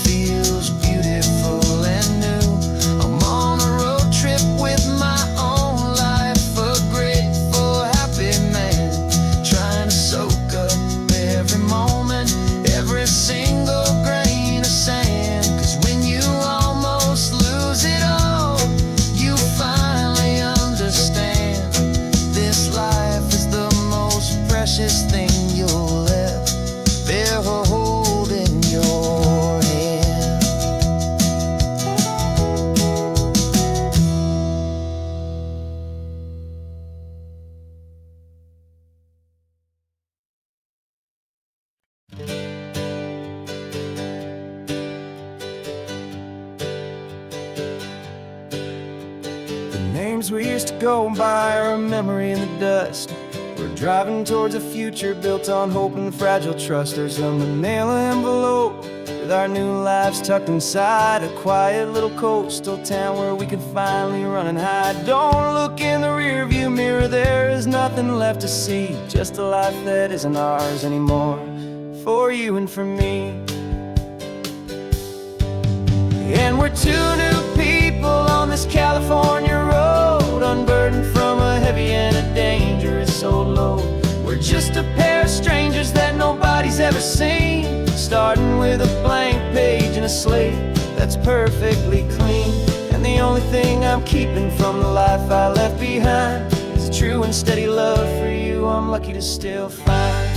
feels beautiful and new. I'm on a road trip with my own life, a grateful, happy man, trying to soak up every moment, every single grain of sand. 'Cause when you almost lose it all, you finally understand this life is the most precious thing you'll ever hold in your hand. The names we used to go by are a memory in the dust. We're driving towards a future built on hope and fragile trust. There's a manila envelope with our new lives tucked inside, a quiet little coastal town where we can finally run and hide. Don't look in the rearview mirror, there is nothing left to see, just a life that isn't ours anymore, for you and for me. And we're two new people on this California road, unburdened from a heavy and a dangerous old load. We're just a pair of strangers that nobody's ever seen, starting with a blank page and a slate that's perfectly clean. And the only thing I'm keeping from the life I left behind is a true and steady love for you I'm lucky to still find.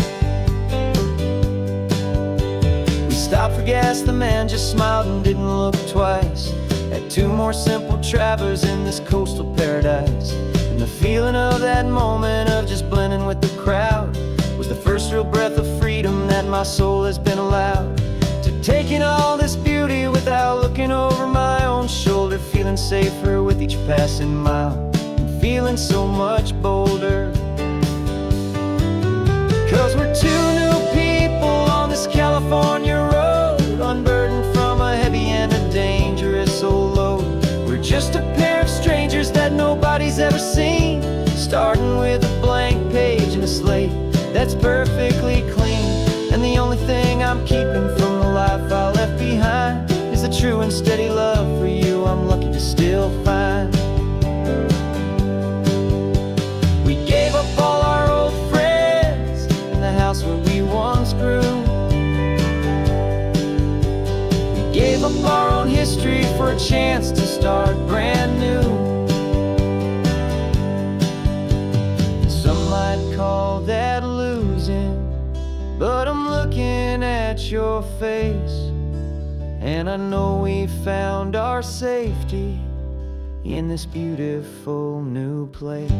Stopped for gas, the man just smiled and didn't look twice. Had two more simple travelers in this coastal paradise. And the feeling of that moment of just blending with the crowd was the first real breath of freedom that my soul has been allowed to take in all this beauty without looking over my own shoulder, feeling safer with each passing mile and feeling so much bolder. 'Cause we're two new people on this California road, unburdened from a heavy and a dangerous old load. We're just a pair of strangers that nobody's ever seen, starting with a blank page and a slate that's perfectly clean. And the only thing I'm keeping from the life I left behind is the true and steady love for you I'm lucky to still find. We gave up all our old friends in the house where we once grew. Gave up our own history for a chance to start brand new. Some might call that losing, but I'm looking at your face, and I know we found our safety in this beautiful new place.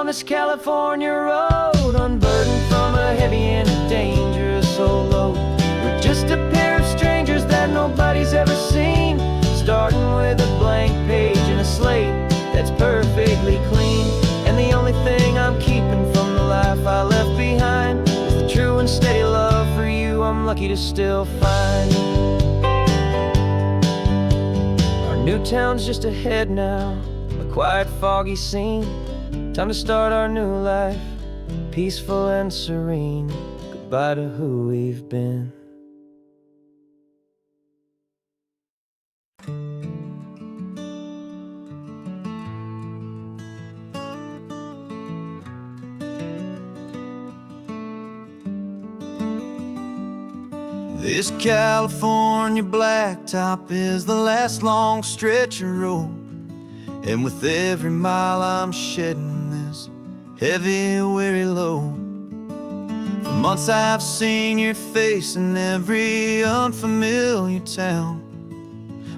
This California road, unburdened from a heavy and a dangerous old load. We're just a pair of strangers that nobody's ever seen, starting with a blank page and a slate that's perfectly clean. And the only thing I'm keeping from the life I left behind is the true and steady love for you I'm lucky to still find. Our new town's just ahead now, a quiet, foggy scene. Time to start our new life, peaceful and serene. Goodbye to who we've been. This California blacktop is the last long stretch of road, and with every mile I'm shedding this heavy, weary load. For months I've seen your face in every unfamiliar town,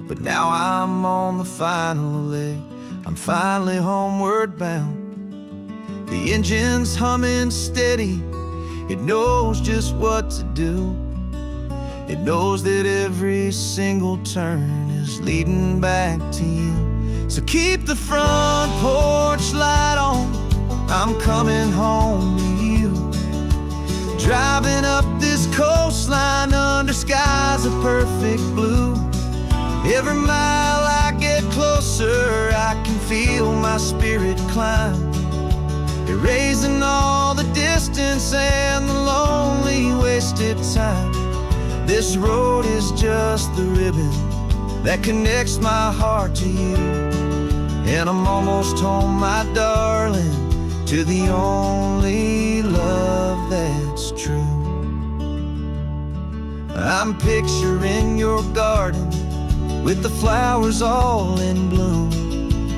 but now I'm on the final leg, I'm finally homeward bound. The engine's humming steady, it knows just what to do. It knows that every single turn is leading back to you. So keep the front porch light on, I'm coming home to you. Driving up this coastline under skies of perfect blue. Every mile I get closer, I can feel my spirit climb, erasing all the distance and the lonely wasted time. This road is just the ribbon that connects my heart to you, and I'm almost home, my darling, to the only love that's true. I'm picturing your garden with the flowers all in bloom.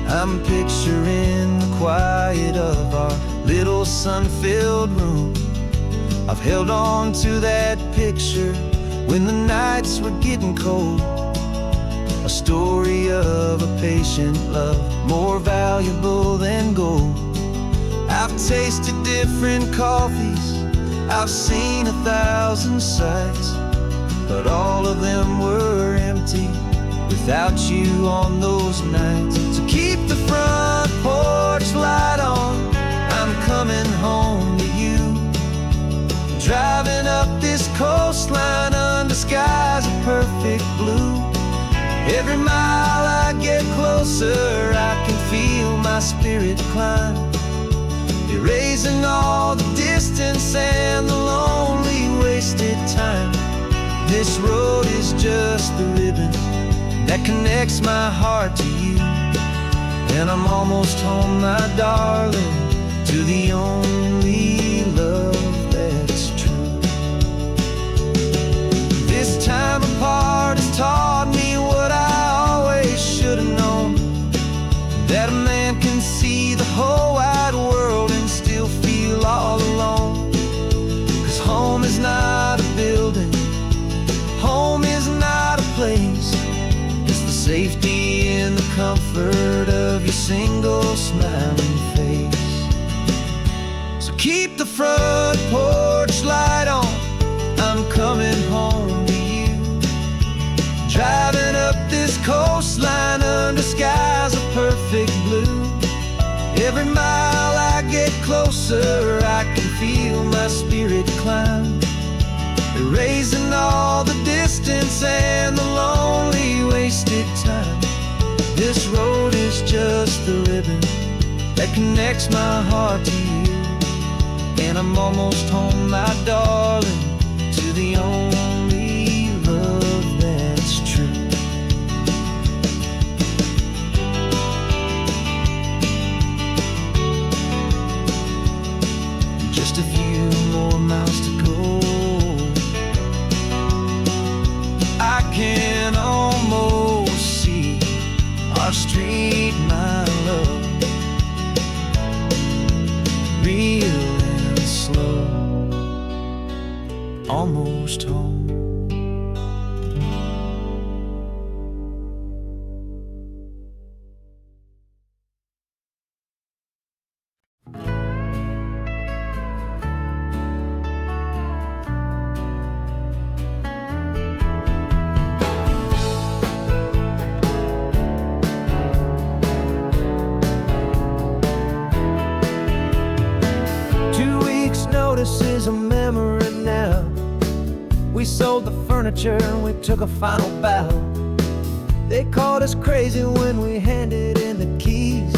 I'm picturing the quiet of our little sun-filled room. I've held on to that picture when the nights were getting cold, a story of a patient love, more valuable than gold. I've tasted different coffees, I've seen 1,000 sights, but all of them were empty without you on those nights. So keep the front porch light on, I'm coming home to you. Driving up this coastline under skies of perfect blue. Every mile I get closer, I can feel my spirit climb, erasing all the distance and the lonely wasted time. This road is just the ribbon that connects my heart to you, and I'm almost home, my darling, to the only love that's true. This time apart has taught me what I always should have known, that a man can see the whole wide world and still feel all alone. 'Cause home is not a building, home is not a place, it's the safety and the comfort of your single smiling face. So keep the front porch light on, I'm coming home to you. Driving up this coastline under skies of perfect blue. Every mile I get closer, I can feel my spirit climb, erasing all the distance and the lonely wasted time. This road is just the ribbon that connects my heart to you, and I'm almost home, my darling, to the only love that's true. Just a few more miles to go, I can almost see our street, my love, real and slow, almost home. Notice is a memory now. We sold the furniture and we took a final bow. They called us crazy when we handed in the keys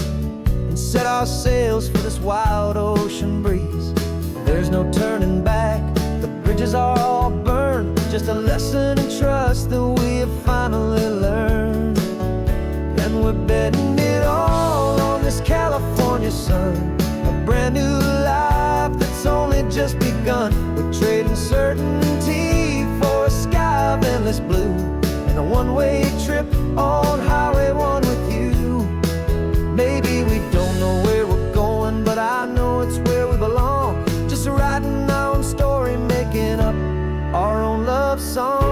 and set our sails for this wild ocean breeze. There's no turning back, the bridges are all burned, just a lesson in trust that we have finally learned. And we're betting it all on this California sun, a brand new life that's only just begun. We're trading certainty for a sky one-way trip on Highway 1 with you. Maybe we don't know where we're going, but I know it's where we belong. Just writing our own story, making up our own love song.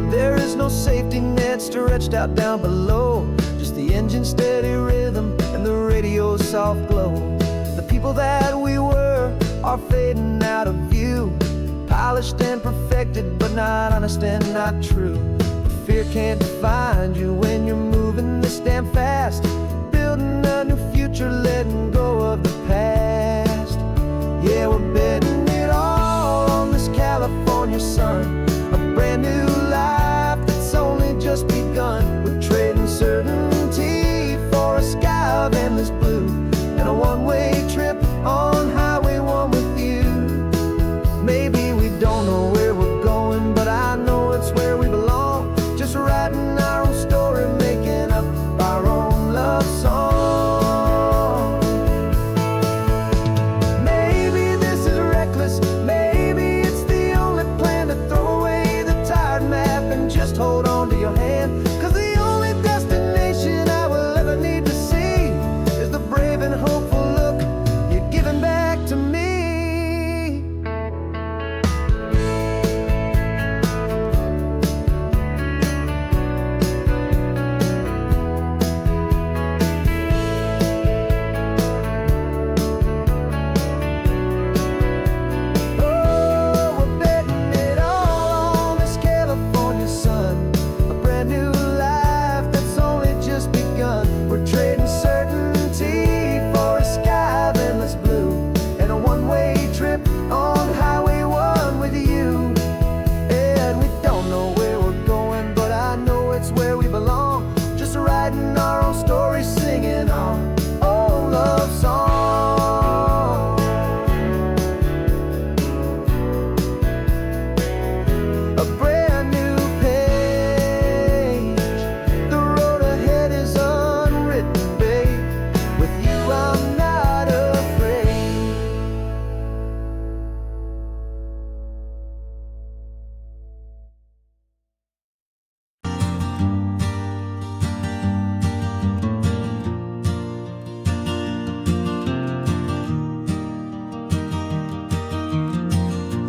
There is no safety net stretched out down below, just the engine's steady rhythm and the radio's soft glow. The people that we were are fading out of view, polished and perfected, but not honest and not true. Fear can't define you when you're moving this damn fast, building a new future, letting go of the past. Yeah, we're betting it all on this California sun, a brand new life that's only just begun. We're trading certainty for a sky of endless blue, and a one-way trip on Highway 1 with you. Maybe we don't know where we're going, but I know it's where we belong. Just writing our own story, making up our own love song. Maybe this is reckless, maybe it's the only plan to throw away the tired map and just hold on to your hand. 'Cause the only destination I will ever need to see is the brave and hopeful look you're giving back to me.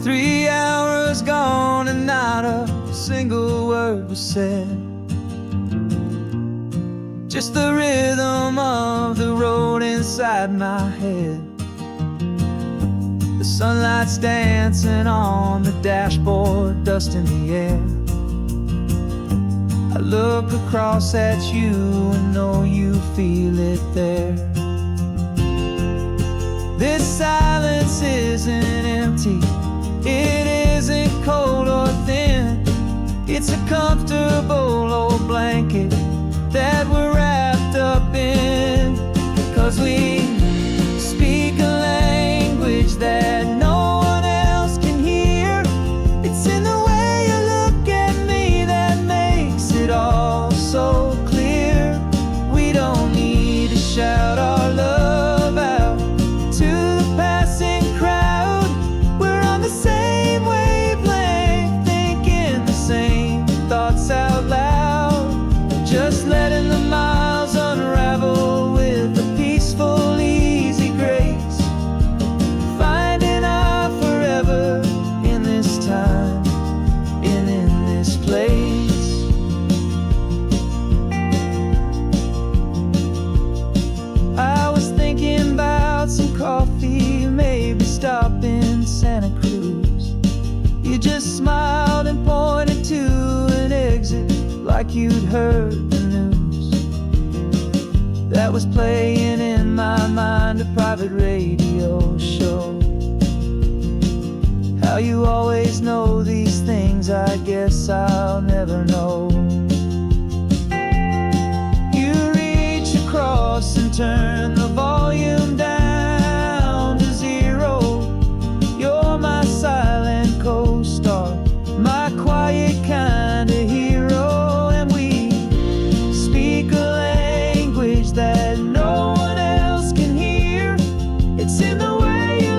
3 hours gone and not a single word was said. Just the rhythm of the road inside my head. The sunlight's dancing on the dashboard, dust in the air. I look across at you and know you feel it there. This silence isn't empty, it isn't cold or thin. It's a comfortable old blanket that we're wrapped up in. 'Cause we speak a language that no one else can hear. It's in the way you look at me that makes it all so clear. We don't need to shout our love out to the passing crowd. We're on the same wavelength, thinking the same thoughts out loud. Just letting the miles unravel with a peaceful, easy grace. Finding our forever in this time and in this place. I was thinking about some coffee, maybe stop in Santa Cruz. You just smiled and pointed to an exit like you'd heard the news. That was playing in my mind, a private radio show. How you always know these things, I guess I'll never know. You reach across and turn the volume down to 0. You're my silent co-star, my quiet kind of hero. And we speak a language that no one else can hear. It's in the way you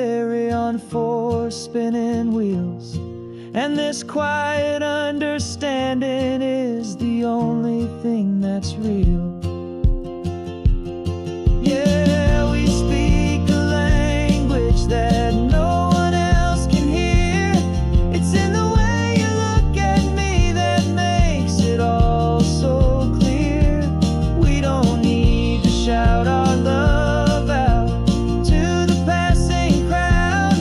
weary on four spinning wheels, and this quiet understanding is the only thing that's real. Yeah, we speak a language that no one else can hear. It's in the way you look at me that makes it all so clear. We don't need to shout our love out to the passing crowd.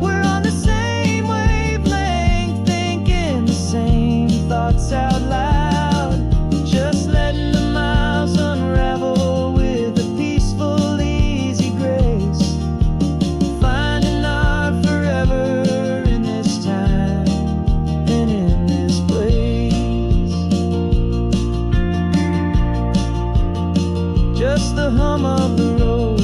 We're on the same wavelength, thinking the same thoughts out loud. Just letting the miles unravel with a peaceful, easy grace. Finding our forever in this time and in this place. Just the hum of the road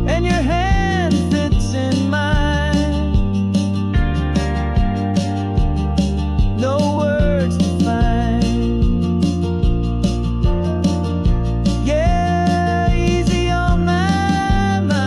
and your hand fits in mine. No words to find. Yeah, easy on my mind.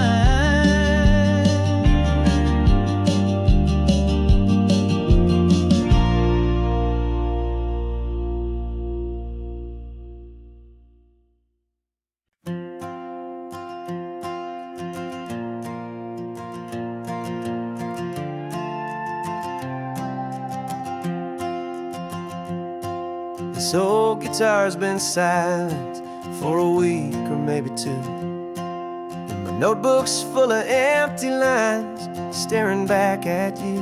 This old guitar's been silent for a week or maybe two, and my notebook's full of empty lines staring back at you.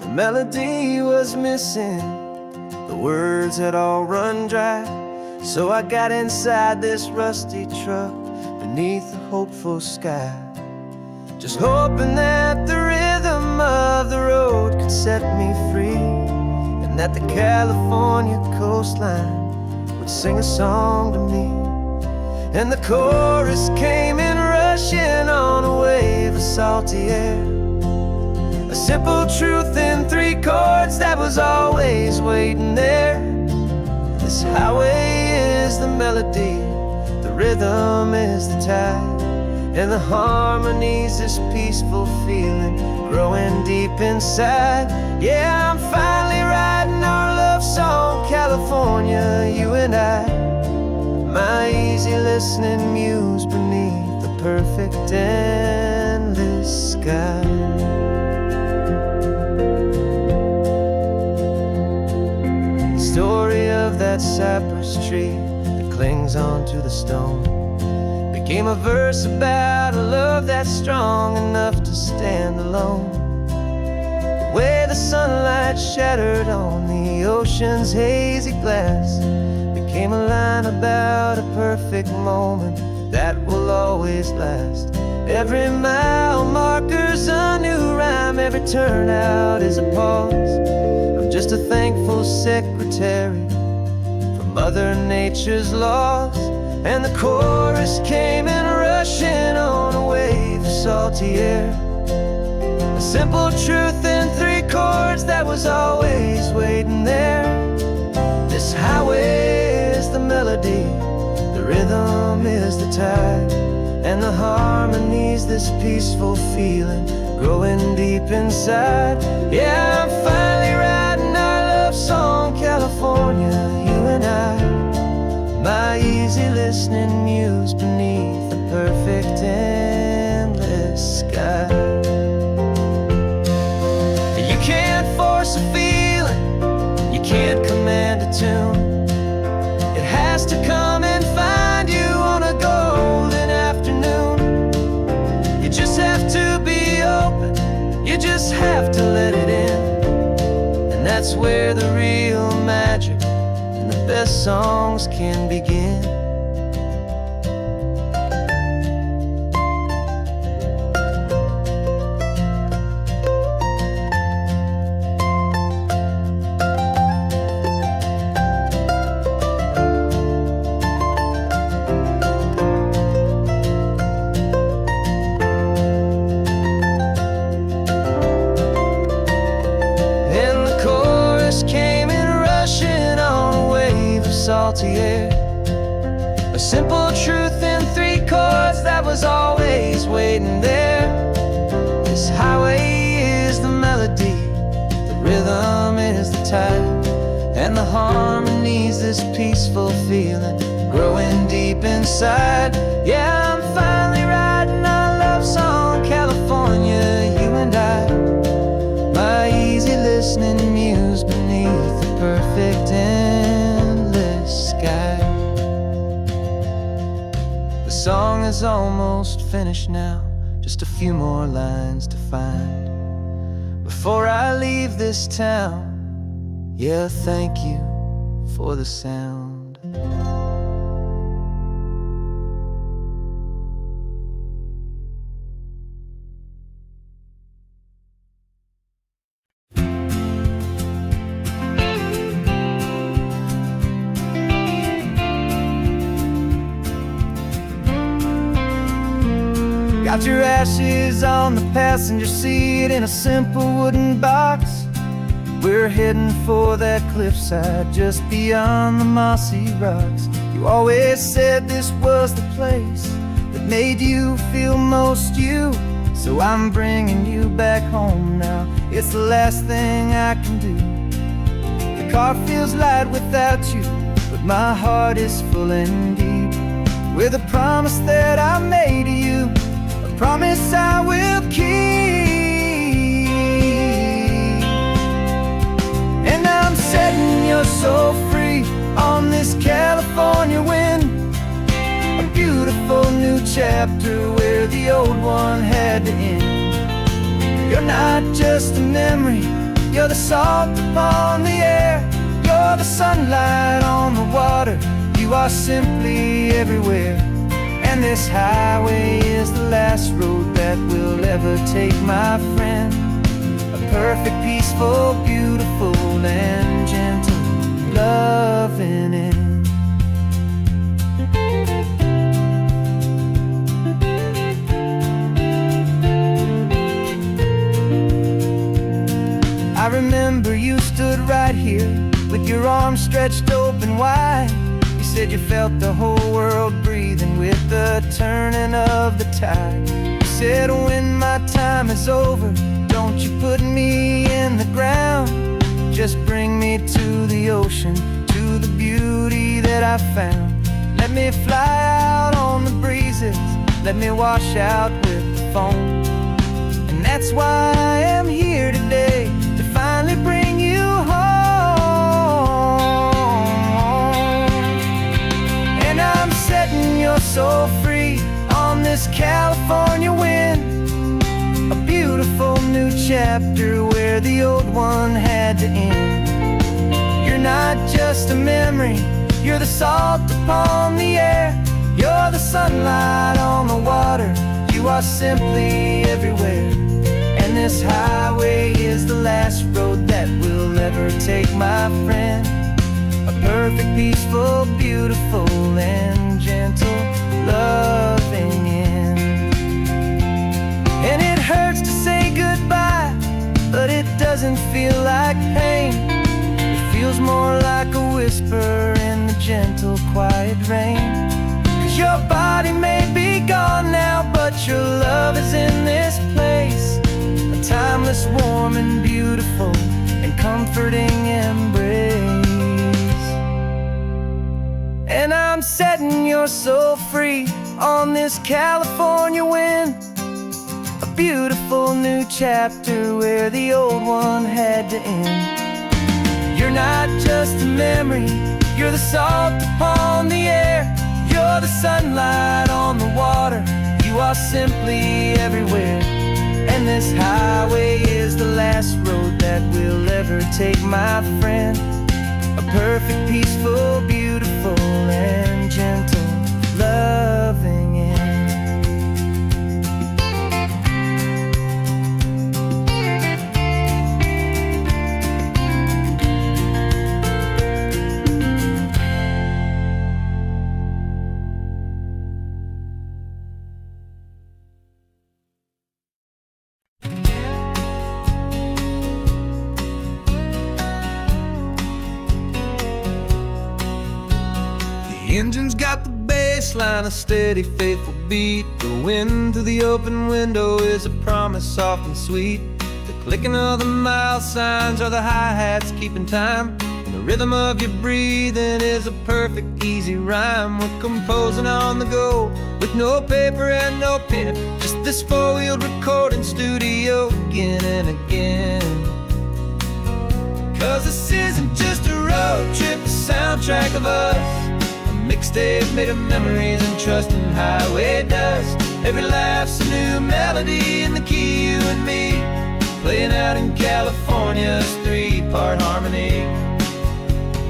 The melody was missing, the words had all run dry, so I got inside this rusty truck beneath the hopeful sky, just hoping that the rhythm of the road could set me free, and that the California coastline would sing a song to me. And the chorus came in rushing on a wave of salty air, a simple truth in three chords that was always waiting there. This highway is the melody, the rhythm is the tide, and the harmony's this peaceful feeling growing deep inside. Yeah, I'm finally writing our love song, California, you and I. My easy listening muse beneath the perfect endless sky. The story of that cypress tree that clings onto the stone became a verse about a love that's strong enough to stand alone. The way the sunlight shattered on the ocean's hazy glass became a line about a perfect moment that will always last. Every mile marker's a new rhyme, every turnout is a pause. I'm just a thankful secretary for Mother Nature's laws. And the chorus came in rushing on a wave of salty air, a simple truth in three chords that was always waiting there. This highway is the melody, the rhythm is the tide, and the harmony's this peaceful feeling growing deep inside. Yeah, I'm finally writing our love song, California, you and I. My easy listening muse beneath the perfect endless sky. You can't force a feeling, you can't command a tune. It has to come and find you on a golden afternoon. You just have to be open, you just have to let it in. And that's where the real magic, the best songs can begin. And the chorus came in rushing on a wave of salty air, a simple truth in tide, and the harmonies, this peaceful feeling growing deep inside. Yeah, I'm finally writing our love song, California, you and I. My easy listening muse beneath the perfect endless sky. The song is almost finished now, just a few more lines to find before I leave this town. Yeah, thank you for the sound. Got your ashes on the passenger seat in a simple wooden box. We're heading for that cliffside just beyond the mossy rocks. You always said this was the place that made you feel most you, so I'm bringing you back home now. It's the last thing I can do. The car feels light without you, but my heart is full and deep with a promise that I made to you, a promise I will keep. And I'm setting your soul free on this California wind, a beautiful new chapter where the old one had to end. You're not just a memory, you're the salt upon the air, you're the sunlight on the water, you are simply everywhere. And this highway is the last road that we'll ever take, my friend. A perfect, peaceful, beautiful, and gentle, loving end. I remember you stood right here with your arms stretched open wide. You said you felt the whole world breathing with the turning of the tide. You said, when my time is over, don't you put me in the ground, just bring me to the ocean, to the beauty that I found. Let me fly out on the breezes, let me wash out with the foam. And that's why I am here today, to finally bring you home. And I'm setting your soul free on this California wind, a beautiful new chapter where the old one had to end. You're not just a memory, you're the salt upon the air, you're the sunlight on the water, you are simply everywhere. And this highway is the last road that we'll ever take, my friend. A perfect, peaceful, beautiful, and gentle, loving end. And it hurts to say goodbye, but it doesn't feel like pain. It feels more like a whisper in the gentle, quiet rain. 'Cause your body may be gone now, but your love is in this place, a timeless, warm, and beautiful, and comforting embrace. And I'm setting your soul free on this California wind, a beautiful new chapter where the old one had to end. You're not just a memory, you're the salt upon the air, you're the sunlight on the water, you are simply everywhere. And this highway is the last road that we'll ever take, my friend. A perfect, peaceful, beautiful, and gentle, loving end. The engine's got the bass line, a steady, faithful beat. The wind through the open window is a promise soft and sweet. The clicking of the mile signs or the hi-hats keeping time. And the rhythm of your breathing is a perfect easy rhyme. We're composing on the go with no paper and no pen, just this four-wheeled recording studio again and again. 'Cause this isn't just a road trip, the soundtrack of us, a mixtape made of memories and trust in highway dust. Every laugh's a new melody in the key, you and me, playing out in California's three-part harmony.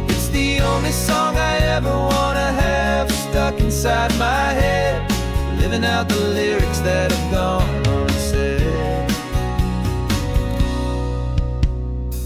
It's the only song I ever wanna have stuck inside my head, living out the lyrics that have gone unsaid.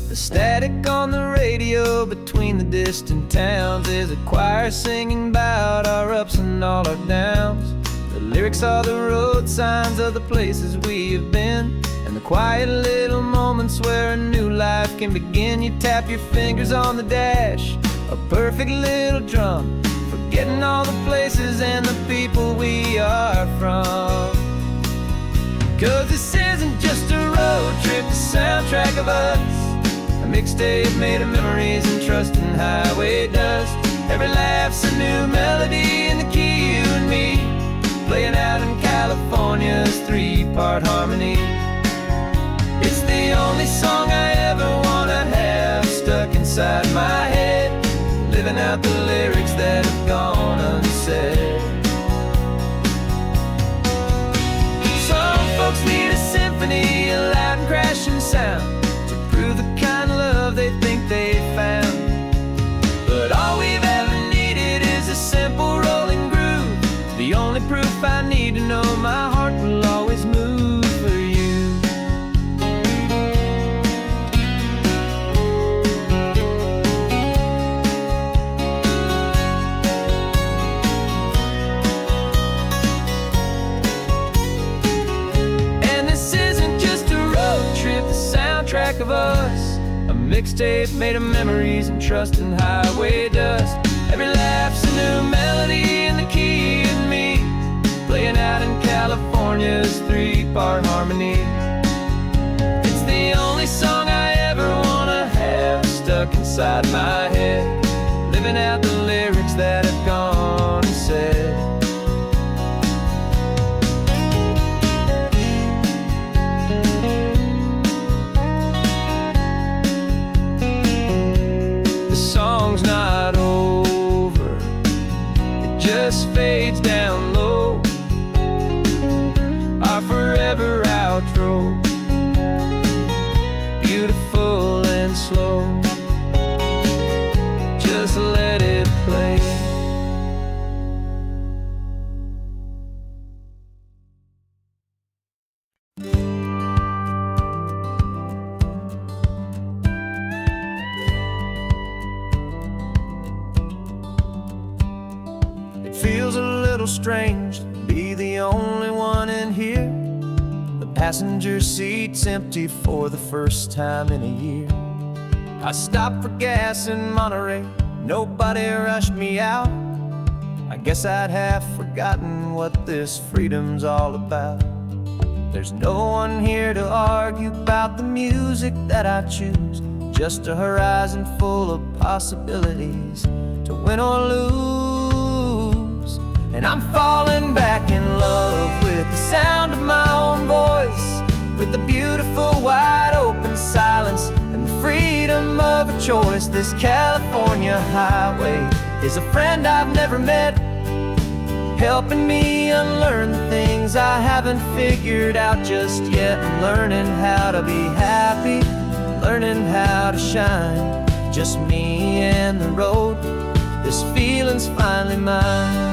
The static on the radio between the distant towns is a choir singing about our ups and all our downs. The lyrics are the road signs of the places we have been, and the quiet little moments where a new life can begin. You tap your fingers on the dash, a perfect little drum, forgetting all the places and the people we are from. 'Cause this isn't just a road trip, the soundtrack of us, a mixtape made of memories and trust in highway dust. Every laugh's a new melody in the key, you and me, playing out in California's three-part harmony. It's the only song I ever wanna have stuck inside my head, living out the lyrics that have gone unsaid. Some folks need a symphony, a loud and crashing sound, to prove the kind of love they think they found. But all we've ever needed is a simple rolling groove, the only proof I need to know my heart will always move for you. And this isn't just a road trip, the soundtrack of us, a mixtape made of memories and trust in highway dust. Every laugh's a new melody in the key, and me, playing out in California's three-part harmony. It's the only song I ever wanna have stuck inside my head, living out the lyrics that have gone unsaid. The song's not over, it just fades down low, our forever outro, beautiful and slow. Just let it play. It feels a little strange to be the only one in here. The passenger seat's empty for the first time in a year. I stopped for gas in Monterey, nobody rushed me out. I guess I'd half forgotten what this freedom's all about. There's no one here to argue about the music that I choose, just a horizon full of possibilities to win or lose. And I'm falling back in love with the sound of my own voice, with the beautiful wide open silence and the freedom of a choice. This California highway is a friend I've never met, helping me unlearn the things I haven't figured out just yet. I'm learning how to be happy, learning how to shine, just me and the road. This feeling's finally mine.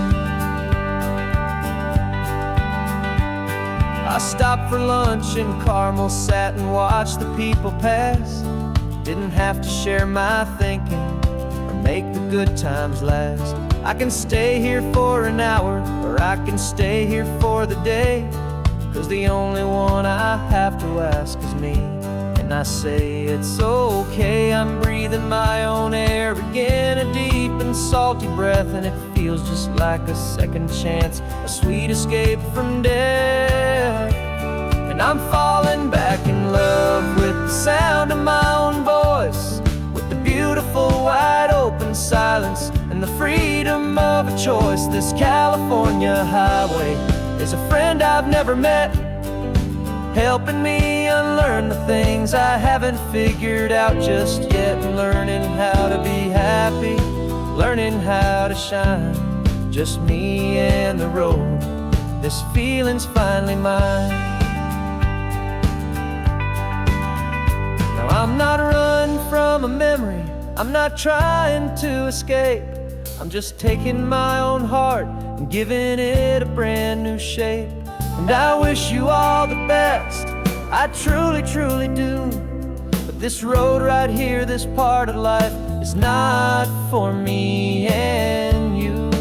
I stopped for lunch in Carmel, sat and watched the people pass. Didn't have to share my thinking or make the good times last. I can stay here for an hour, or I can stay here for the day, 'cause the only one I have to ask is me. And I say it's okay, I'm breathing my own air again, a deep and salty breath, and it feels just like a second chance, a sweet escape from death. And I'm falling back in love with sound of my own voice, with the beautiful wide open silence and the freedom of a choice. This California highway is a friend I've never met, helping me unlearn the things I haven't figured out just yet. Learning how to be happy, learning how to shine, just me and the road. This feeling's finally mine. Now I'm not running from a memory, I'm not trying to escape. I'm just taking my own heart and giving it a brand new shape. And I wish you all the best, I truly, truly do. But this road right here, this part of life, is not for me and you.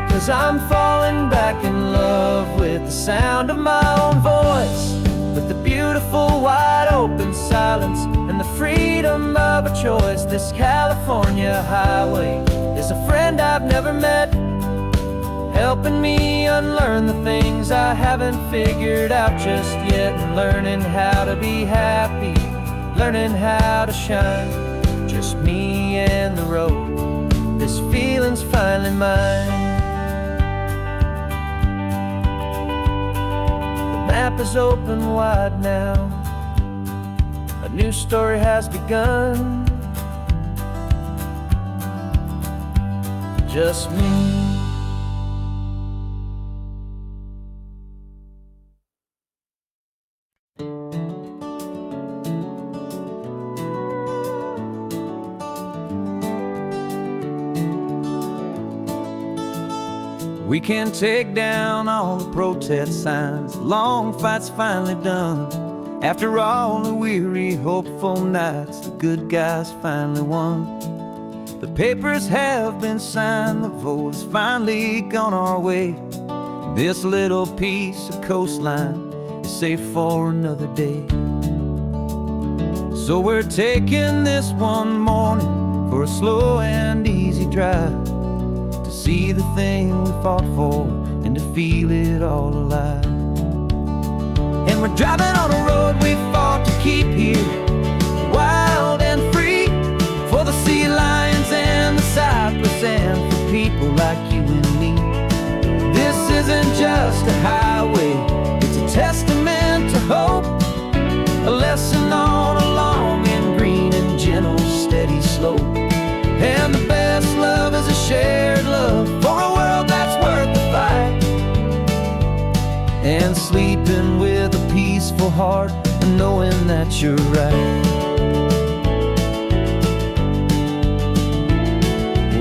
Cause I'm falling back in love with the sound of my own voice, with the beautiful wide open silence and the freedom of a choice. This California highway is a friend I've never met, helping me unlearn the things I haven't figured out just yet. And learning how to be happy, learning how to shine, just me and the road. This feeling's finally mine. The map is open wide now, a new story has begun, just me. We can take down all the protest signs, long fight's finally done. After all the weary, hopeful nights, the good guys finally won. The papers have been signed, the vote has finally gone our way. This little piece of coastline is safe for another day. So we're taking this one morning for a slow and easy drive, to see the thing we fought for and to feel it all alive. And we're driving on a road we fought to keep here, wild and free, for the sea lions and the cypress and for people like you and me. This isn't just a highway, it's a testament to hope, a lesson on a long and green and gentle steady slope. And the best love is a shared love for a world that's worth the fight, and sleeping with a peaceful heart and knowing that you're right.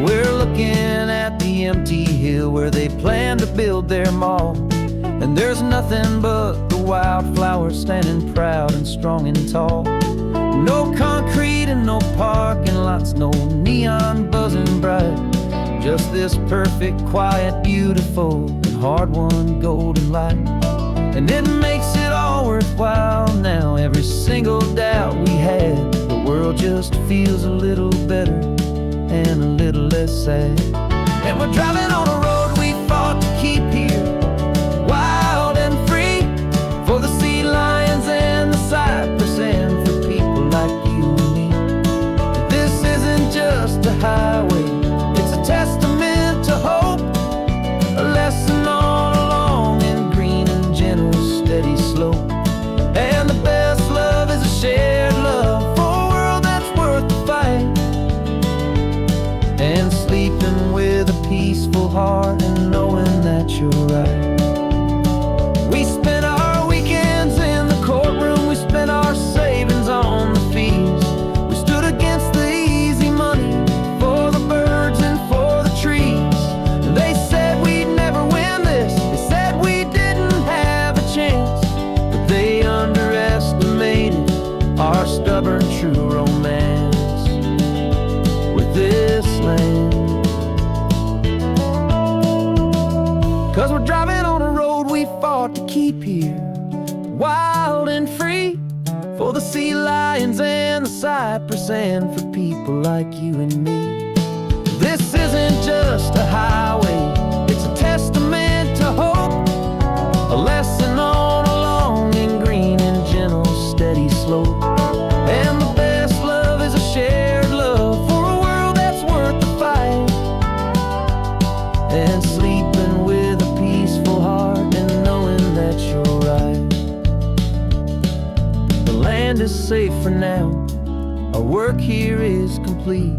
We're looking at the empty hill where they plan to build their mall, and there's nothing but the wildflowers standing proud and strong and tall. No concrete and no parking lots, no neon buzzing bright, just this perfect, quiet, beautiful, and hard-won golden light. And it makes it all worthwhile now, every single doubt we had. The world just feels a little better and a little less sad. And we're driving on a road we fought to keep here, wild and free, for the sea lions and the cypress and for people like you and me. This isn't just a highway, it's a testament to hope, a lesson on a long and green and gentle steady slope. And the best love is a shared love for a world that's worth the fight, and sleeping with a peaceful heart and knowing that you're right. We spent our weekends in the courtroom, we spent our savings on the fees. We stood against the easy money for the birds and for the trees. They said we'd never win this, they said we didn't have a chance, but they underestimated our stubborn true romance with this land. 'Cause we're driving on a road we fought to keep here, wild and free, for the sea lions and the cypress, and for people like you and me. This isn't just a highway, it's a testament to hope, a lesson on a long and green and gentle steady slope. And the best love is a shared love for a world that's worth the fight, and sleeping with a peaceful heart and knowing that you're right. The land is safe for now, our work here is complete.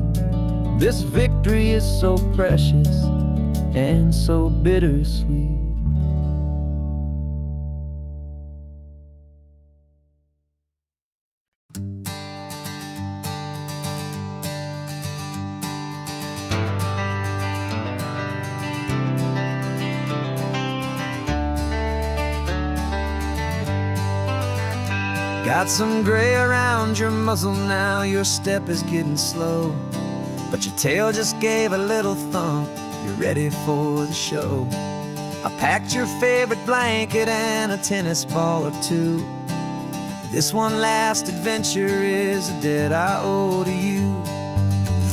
This victory is so precious and so bittersweet. Got some gray around your muzzle now, your step is getting slow, but your tail just gave a little thump, you're ready for the show. I packed your favorite blanket and a tennis ball or two. This one last adventure is a debt I owe to you.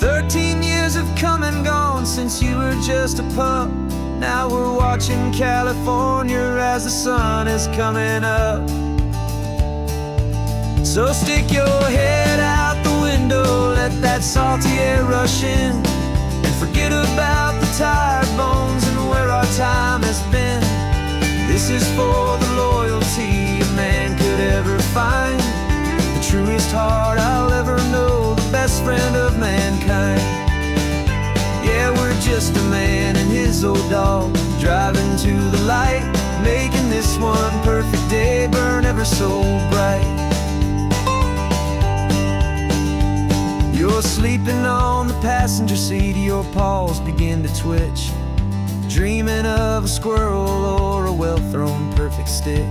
13 years have come and gone since you were just a pup. Now we're watching California as the sun is coming up. So stick your head out the window, let that salty air rush in, and forget about the tired bones and where our time has been. This is for the loyalty a man could ever find, the truest heart I'll ever know, the best friend of mankind. Yeah, we're just a man and his old dog, driving to the light, making this one perfect day burn ever so bright. You're sleeping on the passenger seat, your paws begin to twitch, dreaming of a squirrel or a well-thrown perfect stick.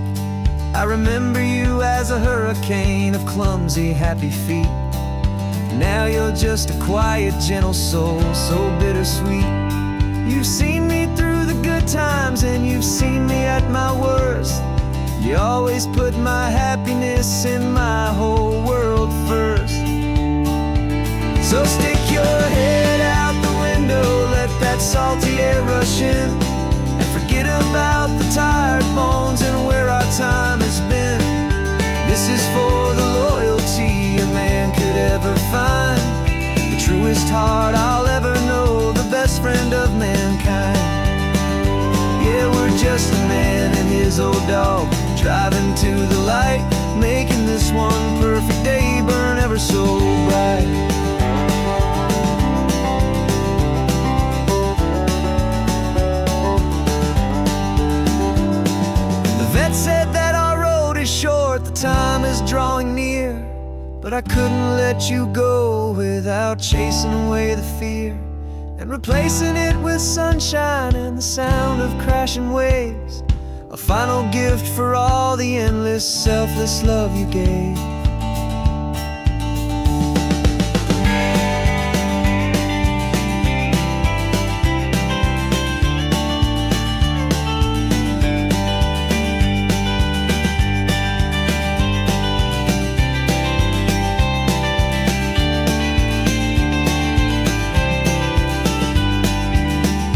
I remember you as a hurricane of clumsy, happy feet. Now you're just a quiet, gentle soul, so bittersweet. You've seen me through the good times and you've seen me at my worst. You always put my happiness and my whole world first. So stick your head out the window, let that salty air rush in, and forget about the tired bones and where our time has been. This is for the loyalty a man could ever find, the truest heart I'll ever know, the best friend of mankind. Yeah, we're just a man and his old dog, driving to the light, making this one perfect day burn ever so bright. Said that our road is short, the time is drawing near, but I couldn't let you go without chasing away the fear and replacing it with sunshine and the sound of crashing waves, a final gift for all the endless, selfless love you gave.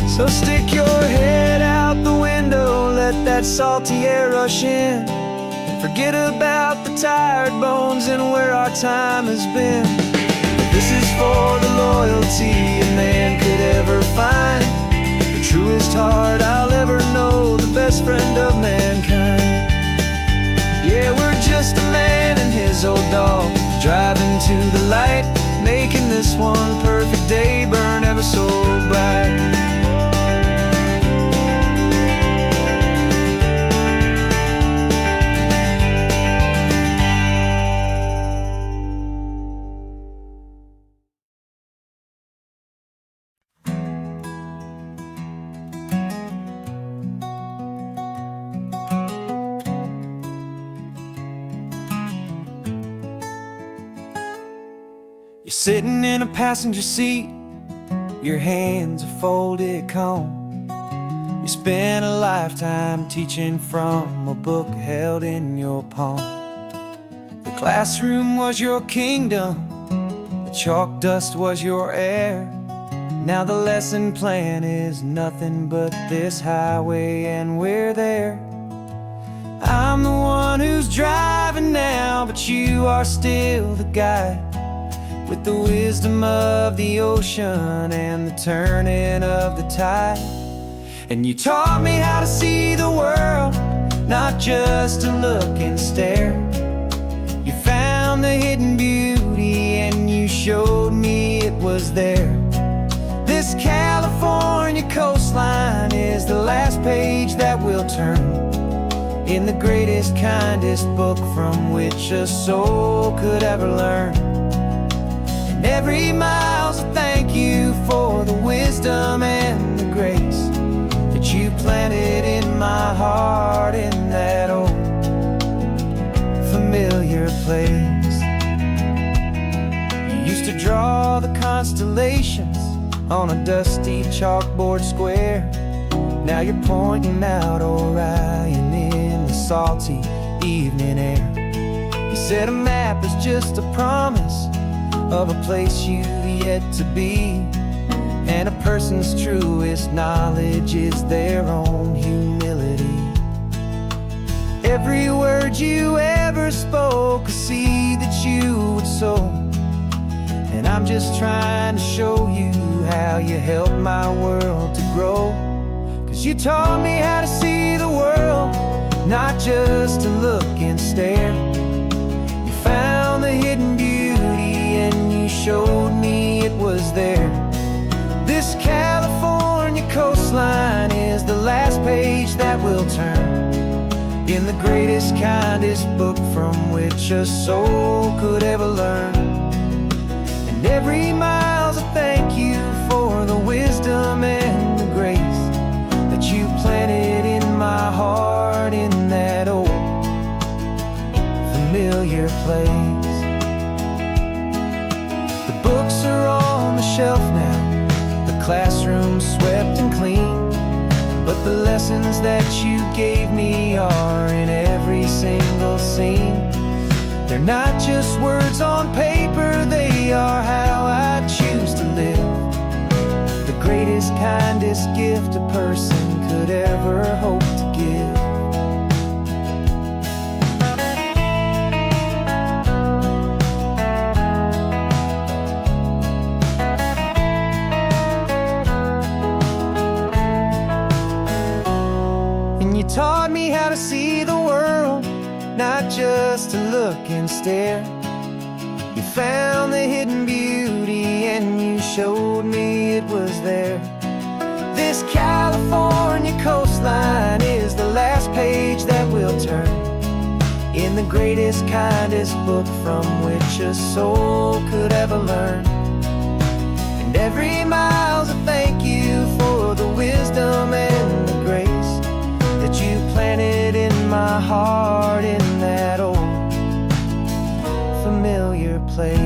So stick your head out the window, let that salty air rush in, and forget about the tired bones and where our time has been. This is for the loyalty a man could ever find, the truest heart I'll ever know, the best friend of mankind. Yeah, we're just a man and his old dog, driving to the light, making this one perfect day burn ever so bright. You're sitting in a passenger seat, your hands are folded calm. You spent a lifetime teaching from a book held in your palm. The Classroom was your kingdom, the chalk dust was your air. Now the lesson plan is nothing but this highway and we're there. I'm the one who's driving now, but you are still the guide, with the wisdom of the ocean and the turning of the tide. And you taught me how to see the world, not just to look and stare. You found the hidden beauty and you showed me it was there. This California coastline is the last page that we'll turn in the greatest, kindest book from which a soul could ever learn. And every mile's a thank you for the wisdom and the grace that you planted in my heart in that old familiar place. You used to draw the constellations on a dusty chalkboard square. Now you're pointing out Orion in the salty evening air. You said a map is just a promise of a place you've yet to be, and a person's truest knowledge is their own humility. Every word you ever spoke, a seed that you would sow, and I'm just trying to show you how you helped my world to grow. 'Cause you taught me how to see the world, not just to look and stare. You found the hidden beauty and you showed me it was there. This California coastline is the last page that we'll turn in the greatest, kindest book from which a soul could ever learn. And every mile's a thank you for the wisdom and the grace that you planted in my heart in that old familiar place. The books are on the shelf now, the classroom swept and clean, but the lessons that you gave me are in every single scene. They're not just words on paper, they are how I choose to live. The greatest, kindest gift a person could ever hope to give. And you taught me how to see the world, not just to look and stare. You found the hidden beauty and you showed me it was there. This California coastline is the last page that we'll turn in the greatest, kindest book from which a soul could ever learn. And every mile's a thank you for the wisdom and the grace that you planted in my heart in that old familiar place.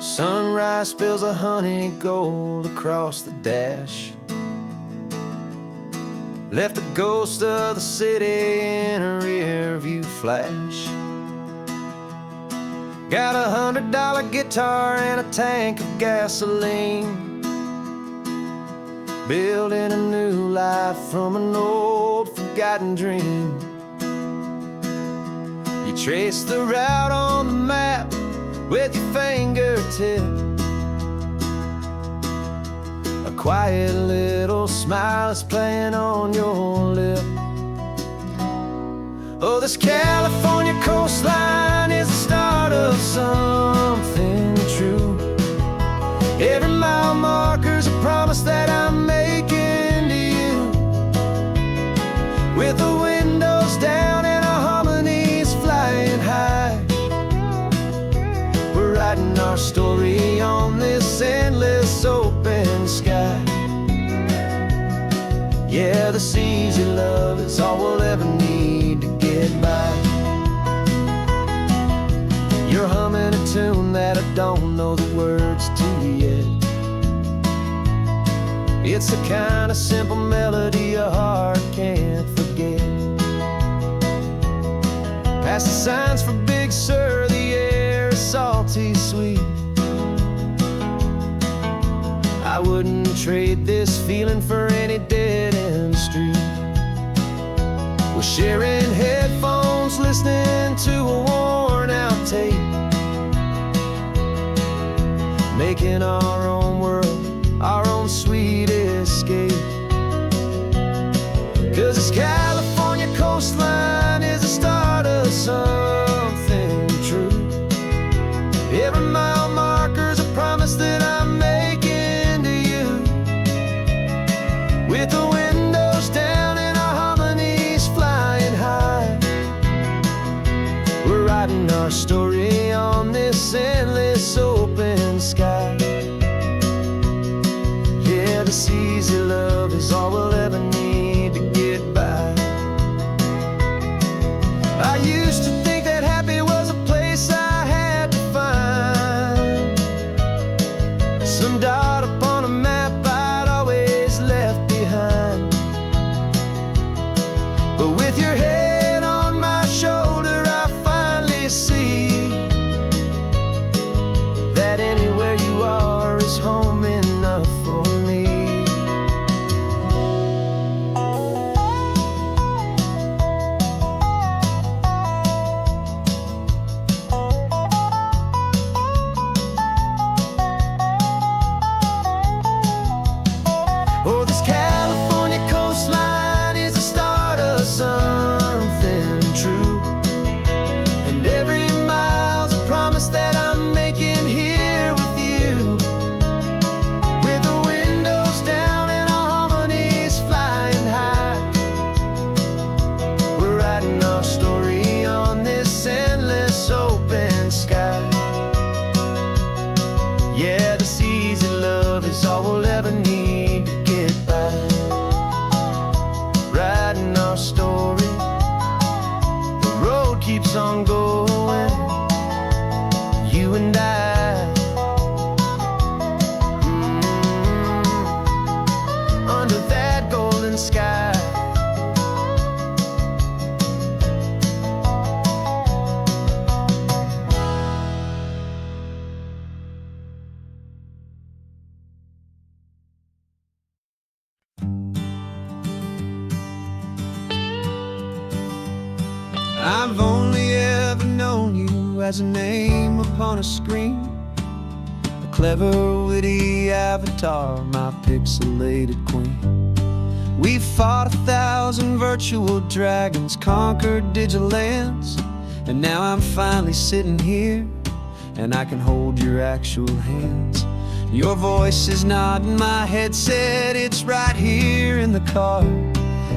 Sunrise spills a honey gold across the dash, left the ghost of the city in a rear view flash. Got a $100 guitar and a tank of gasoline, building a new life from an old forgotten dream. You trace the route on the map with your fingertip, a quiet little smile is playing on your lip. Oh, this California coastline is the start of something true. Every mile marker's a promise that I'm making to you, with the windows down and our harmonies flying high. We're writing our story on this endless open sky. Yeah, this easy love is all we'll ever need to get by. You're humming a tune that I don't know the words to yet. It's the kind of simple melody a heart can't forget. Past the signs for Big Sur, the air is salty sweet. I wouldn't trade this feeling for any dead-end street. We're sharing headphones, listening to a worn-out tape, making our own world, our own sweet escape. 'Cause this California coastline is the start of something true. Every mile marker's a promise that I'm making to you. With the windows down and our harmonies flying high, we're writing our story on this endless open sky. Yeah, this easy love is all we'll ever need to get by. I used to think that happy was a place I had to find, some dot upon a map I'd always left behind. But with your head on my shoulder, I finally see that anywhere you are is home enough for me. Oh, this California coastline is the start of something true. And every mile's a promise that I'm making here with you. With the windows down and our harmonies flying high, we're writing our story on this endless open sky. Yeah, this easy love is all we'll ever need to get by. Writing our story, the road keeps on going, you and I. Under that golden sky. I've only ever known you as a name upon a screen, a clever, witty avatar, my pixelated queen. We fought 1,000 virtual dragons, conquered digital lands, and now I'm finally sitting here, and I can hold your actual hands. Your voice is not in my headset, it's right here in the car,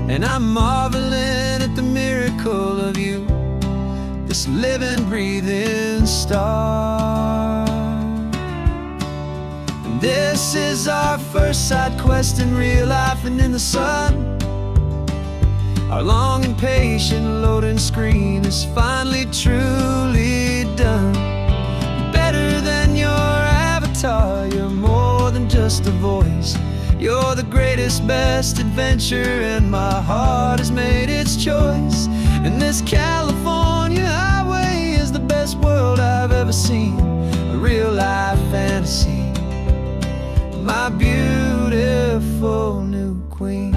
and I'm marveling at the miracle of you, this living, breathing star. And this is our first side quest in real life and in the sun. Our long and patient loading screen is finally truly done. Better than your avatar, you're more than just a voice. You're the greatest, best adventure, and my heart has made its choice. And this California highway is the best world I've ever seen, a real life fantasy, my beautiful new queen.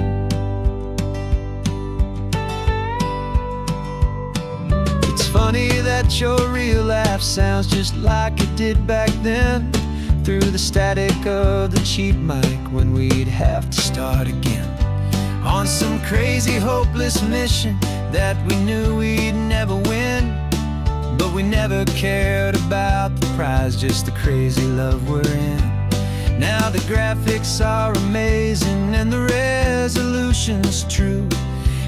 It's funny that your real laugh sounds just like it did back then, through the static of the cheap mic when we'd have to start again, on some crazy hopeless mission that we knew we'd never win. But we never cared about the prize, just the crazy love we're in. Now the graphics are amazing and the resolution's true,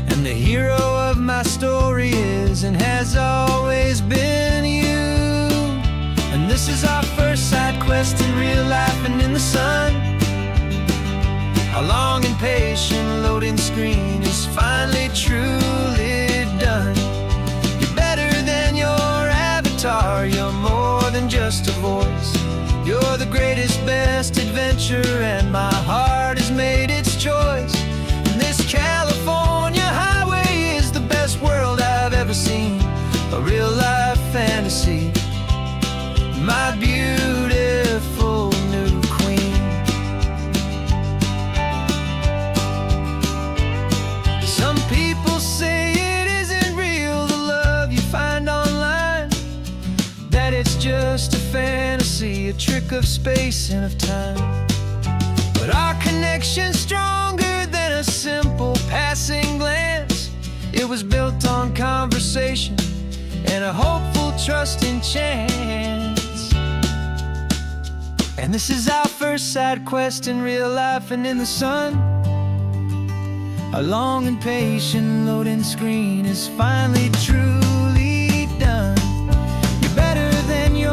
and the hero of my story is and has always been you. And this is our first side quest in real life and in the sun. Our long and patient loading screen screen is finally truly done. You're better than your avatar, you're more than just a voice. You're the greatest, best adventure, and my heart has made its choice. And this California highway is the best world I've ever seen, a real-life fantasy, my beautiful new queen. Some people say it isn't real, the love you find online, that it's just a fantasy, a trick of space and of time. But our connection's stronger than a simple passing glance. It was built on conversation and a hopeful, trusting chance. And this is our first side quest in real life and in the sun. Our long and patient loading screen is finally truly done. You're better than your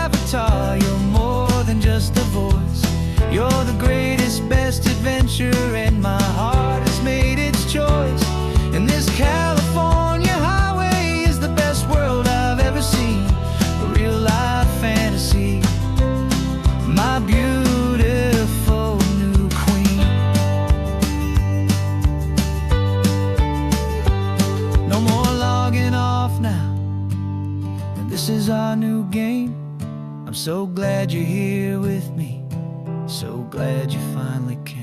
avatar, you're more than just a voice. You're the greatest, best adventure, and my heart has made its choice. And this California highway is the best world I've ever seen, a real-life fantasy, my beautiful new queen. No more logging off now, and this is our new game. I'm so glad you're here with me, so glad you finally came.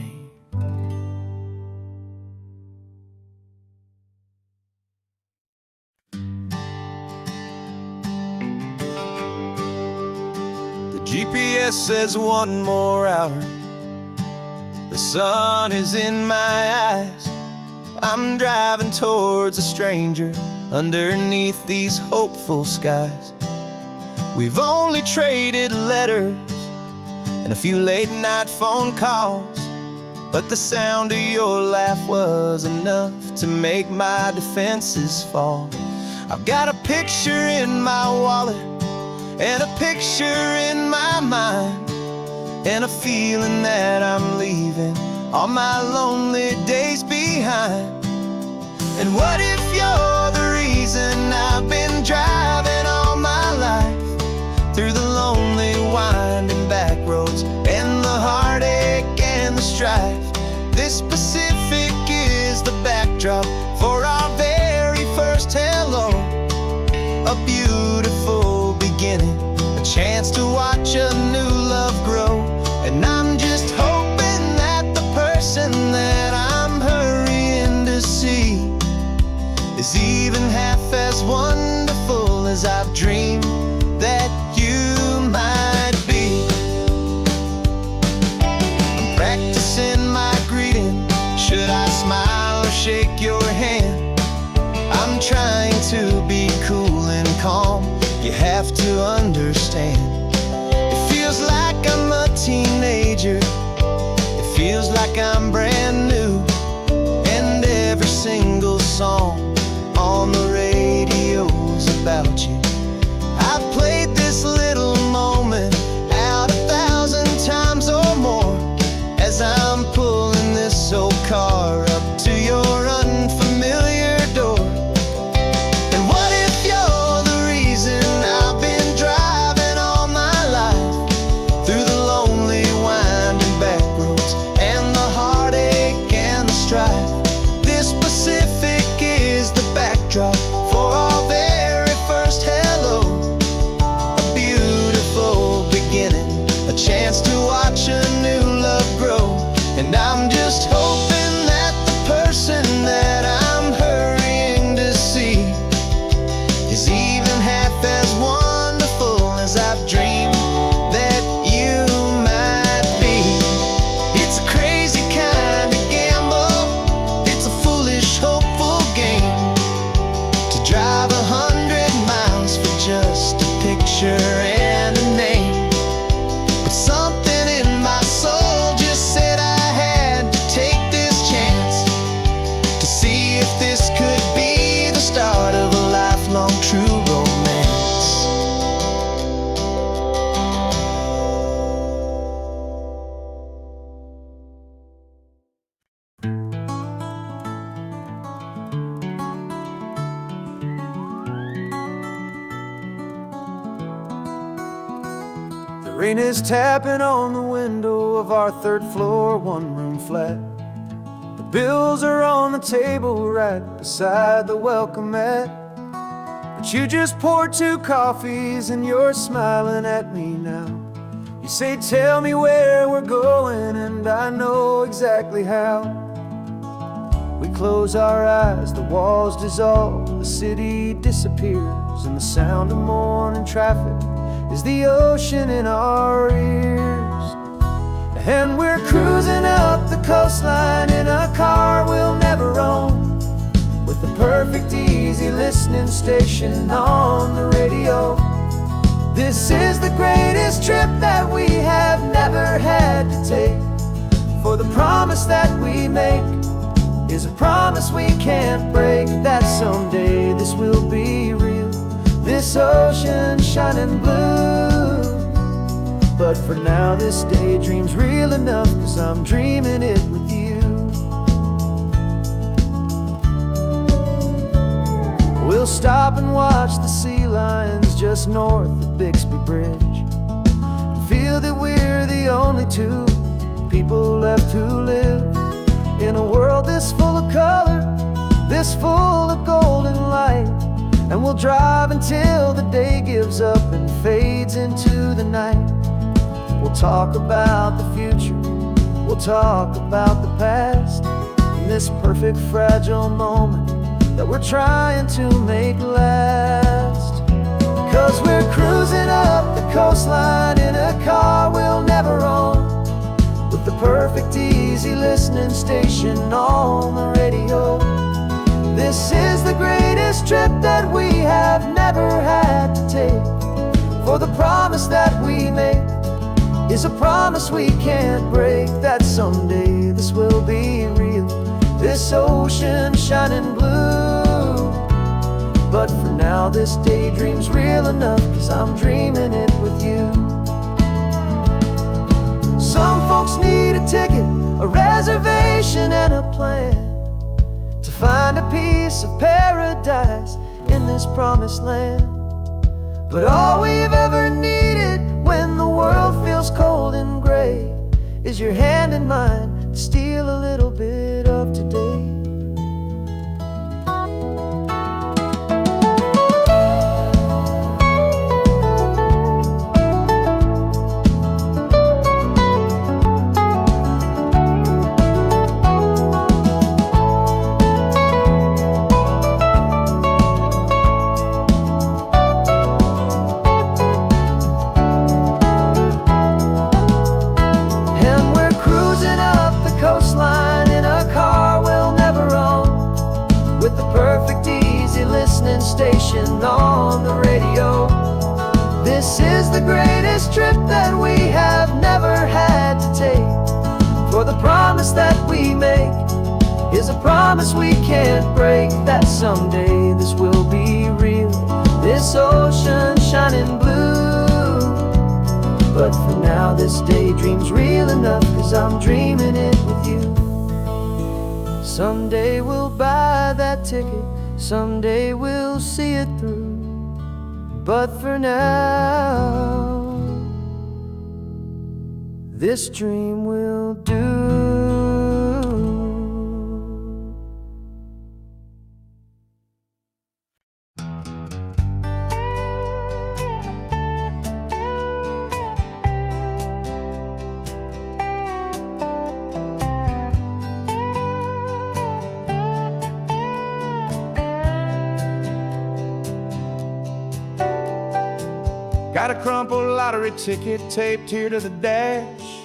GPS says one more hour. The sun is in my eyes. I'm driving towards a stranger underneath these hopeful skies. We've only traded letters and a few late night phone calls, but the sound of your laugh was enough to make my defenses fall. I've got a picture in my wallet and a picture in my mind, and a feeling that I'm leaving all my lonely days behind. And what if you're the reason I've been driving all my life, through the lonely winding back roads and the heartache and the strife? This Pacific is the backdrop for our very first hello, a beautiful beginning, a chance to watch a new love grow. And I'm just hoping that the person that I'm hurrying to see is even half as wonderful as I've dreamed that you might be. I'm practicing my greeting. Should I smile or shake your hand? I'm trying to be cool and calm. You have to understand. It feels like I'm a teenager. It feels like I'm brand new. And every single song on the radio's about you. I've played this little moment out 1,000 times or more, as I'm pulling this old car up to your unfamiliar door. And what if you're the reason I've been driving all my life, through the lonely winding back roads and the heartache and the strife? This Pacific is the backdrop for our very first hello, a beautiful beginning, a chance to watch a new love grow. And I'm just hoping that the person that I'm hurrying to see is even half as wonderful as I've dreamed that you might be. It's a crazy kind of gamble, it's a foolish, hopeful game, to drive 100 miles for just a picture and a name. But something in my soul just said I had to take this Rain is tapping on the window of our third floor, one-room flat. The bills are on the table right beside the welcome mat. But you just poured 2 coffees and you're smiling at me now. You say, tell me where we're going, and I know exactly how. We close our eyes, the walls dissolve, the city disappears, and the sound of morning traffic is the ocean in our ears. And we're cruising up the coastline in a car we'll never own, with the perfect easy listening station on the radio. This is the greatest trip that we have never had to take, for the promise that we make is a promise we can't break, that someday this will be real, this ocean shining blue. But for now this daydream's real enough, 'cause I'm dreaming it with you. We'll stop and watch the sea lions just north of Bixby Bridge, and feel that we're the only 2 people left who live in a world this full of color, this full of golden light. And we'll drive until the day gives up and fades into the night. We'll talk about the future, we'll talk about the past, in this perfect fragile moment that we're trying to make last. 'Cause we're cruising up the coastline in a car we'll never own, with the perfect easy listening station on the radio. This is the greatest trip that we have never had to take, for the promise that we make is a promise we can't break, that someday this will be real, this ocean shining blue. But for now this daydream's real enough, 'cause I'm dreaming it with you. Some folks need a ticket, a reservation and a plan, to find a piece of paradise in this promised land. But all we've ever needed when the world feels cold and gray is your hand in mine to steal a little bit of today. Station on the radio. This is the greatest trip that we have never had to take, for the promise that we make is a promise we can't break, that someday this will be real, this ocean shining blue. But for now this daydream's real enough, 'cause I'm dreaming it with you. Someday we'll buy that ticket, someday we'll see it through, but for now this dream will do. Got a crumpled lottery ticket taped here to the dash,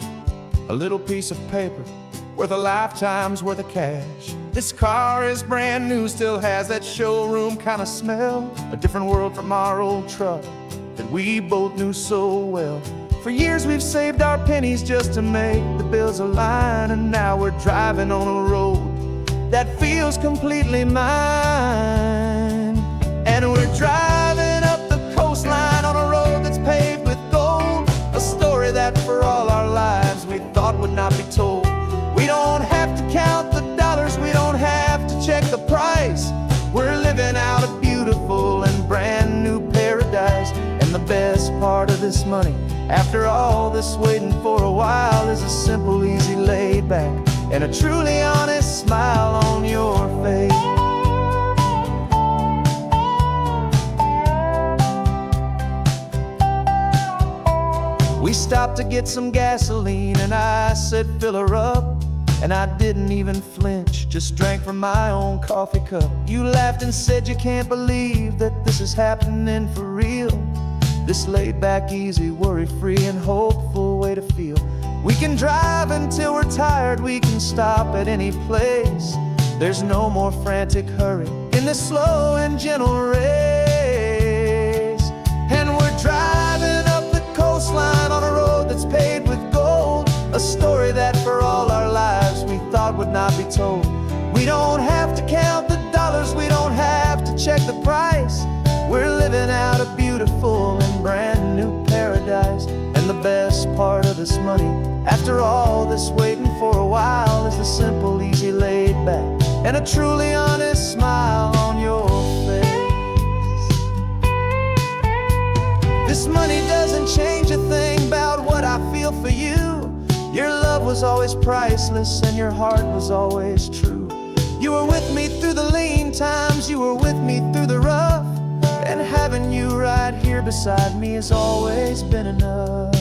a little piece of paper worth a lifetime's worth of cash. This car is brand new, still has that showroom kind of smell, a different world from our old truck that we both knew so well. For years we've saved our pennies just to make the bills align, and now we're driving on a road that feels completely mine. And we're driving up the coastline on a road that's paved with gold, a story that for all our lives we thought would not be told. We don't have to count the dollars, we don't have to check the price. We're living out a beautiful and brand new paradise. And the best part of this money After all this waiting for a while is a simple, easy, laid back, and a truly honest smile on your face. We stopped to get some gasoline and I said fill her up, and I didn't even flinch, just drank from my own coffee cup. You laughed and said you can't believe that this is happening for real. This laid back, easy, worry-free and hopeful way to feel. We can drive until we're tired, we can stop at any place. There's no more frantic hurry in this slow and gentle race. And we're driving up the coastline on a road that's paved with gold, a story that for all our lives we thought would not be told. We don't have to count the dollars, we don't have to check the price. We're living out a beautiful and brand new paradise. And the best part of this money, after all this waiting for a while, is the simple, easy, laid back, and a truly honest smile on your face. This money doesn't change a thing about what I feel for you. Your love was always priceless and your heart was always true. You were with me through the lean times, you were with me through the rough, and having you right here beside me has always been enough.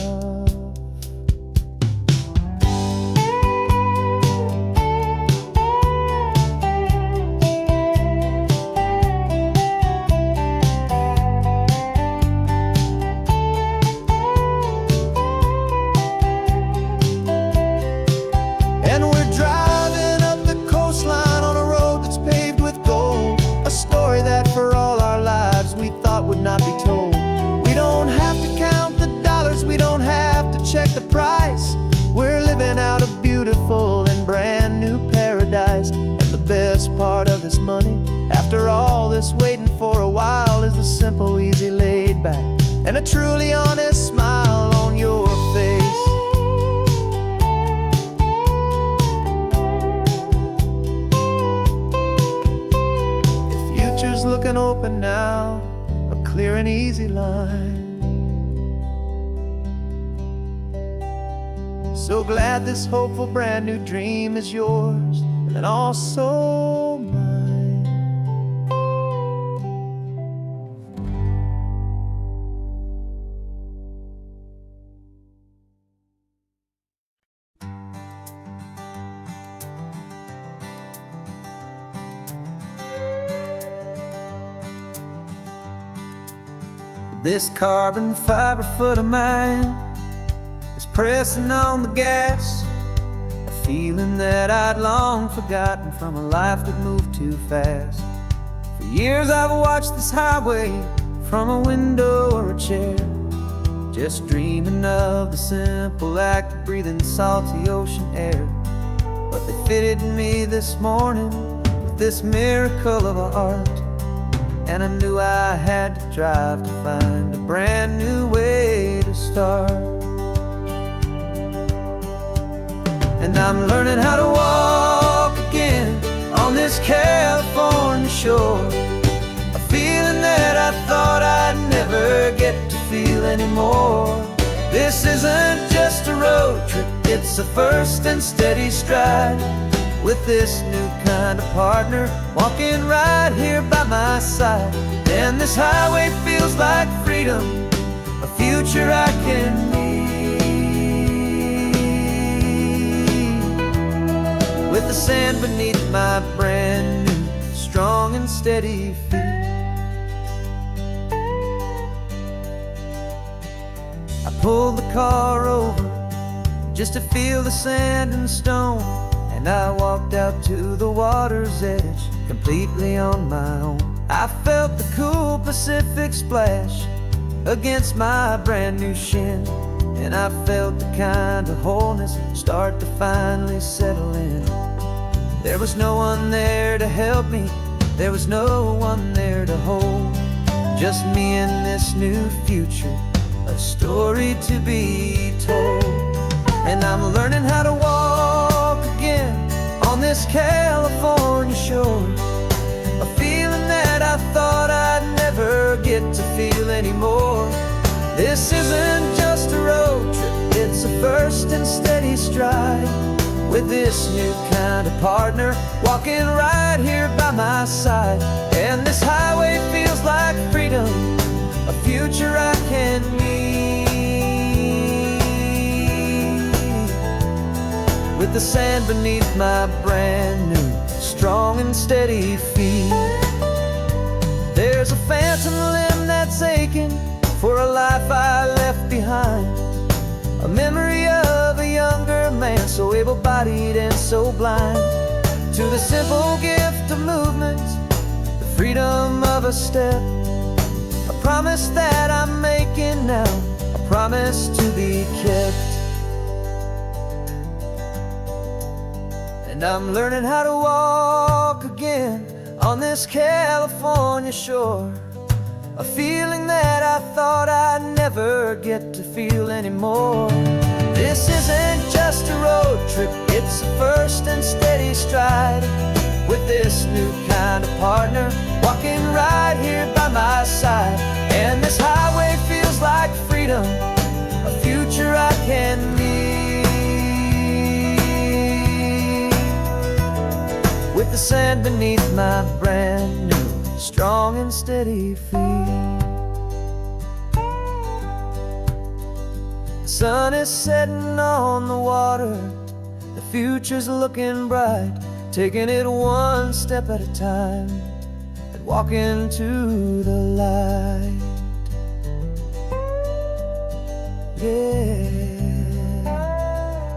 And we're driving up the coastline on a road that's paved with gold, a story that for all our lives we thought would not be told. We don't have to count the dollars, we don't have to check the price. We're living out a beautiful and brand new paradise. And the best part of this money, after all this waiting for a while, is the simple, easy, laid back, and a truly honest smile on your face. Looking open now, a clear and easy line. So glad this hopeful brand new dream is yours and also mine. This carbon fiber foot of mine is pressing on the gas, a feeling that I'd long forgotten from a life that moved too fast. For years I've watched this highway from a window or a chair, just dreaming of the simple act of breathing salty ocean air. But they fitted me this morning with this miracle of art, and I knew I had to drive to find a brand new way to start. And I'm learning how to walk again on this California shore, a feeling that I thought I'd never get to feel anymore. This isn't just a road trip, it's a first and steady stride, with this new kind of partner walking right here by my side. And this highway feels like freedom, a future I can need, with the sand beneath my brand new, strong and steady feet. I pulled the car over just to feel the sand and stone, and I walked out to the water's edge, completely on my own. I felt the cool Pacific splash against my brand new shin, and I felt the kind of wholeness start to finally settle in. There was no one there to help me, there was no one there to hold, just me and this new future, a story to be told. And I'm learning how to walk again on this California shore, a feeling that I thought I'd never get to feel anymore. This isn't just a road stride with this new kind of partner, walking right here by my side. And this highway feels like freedom, a future I can meet, with the sand beneath my brand new, strong and steady feet. There's a phantom limb that's aching for a life I left behind, a memory of a younger man, so able-bodied and so blind, to the simple gift of movement, the freedom of a step, a promise that I'm making now, a promise to be kept. And I'm learning how to walk again on this California shore, a feeling that I thought I'd never get to feel anymore. This isn't just a road trip, it's a first and steady stride, with this new kind of partner, walking right here by my side. And this highway feels like freedom, a future I can meet, with the sand beneath my brand new, strong and steady feet. The sun is setting on the water, the future's looking bright, taking it one step at a time and walking to the light. Yeah,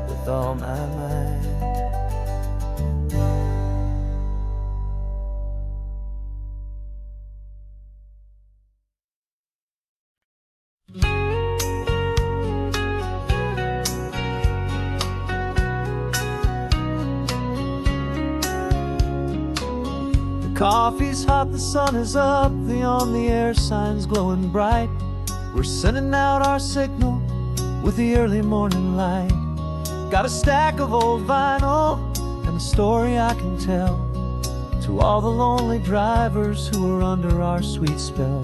with all my might. Coffee's hot, the sun is up, the on-the-air sign's glowing bright. We're sending out our signal with the early morning light. Got a stack of old vinyl and a story I can tell to all the lonely drivers who are under our sweet spell.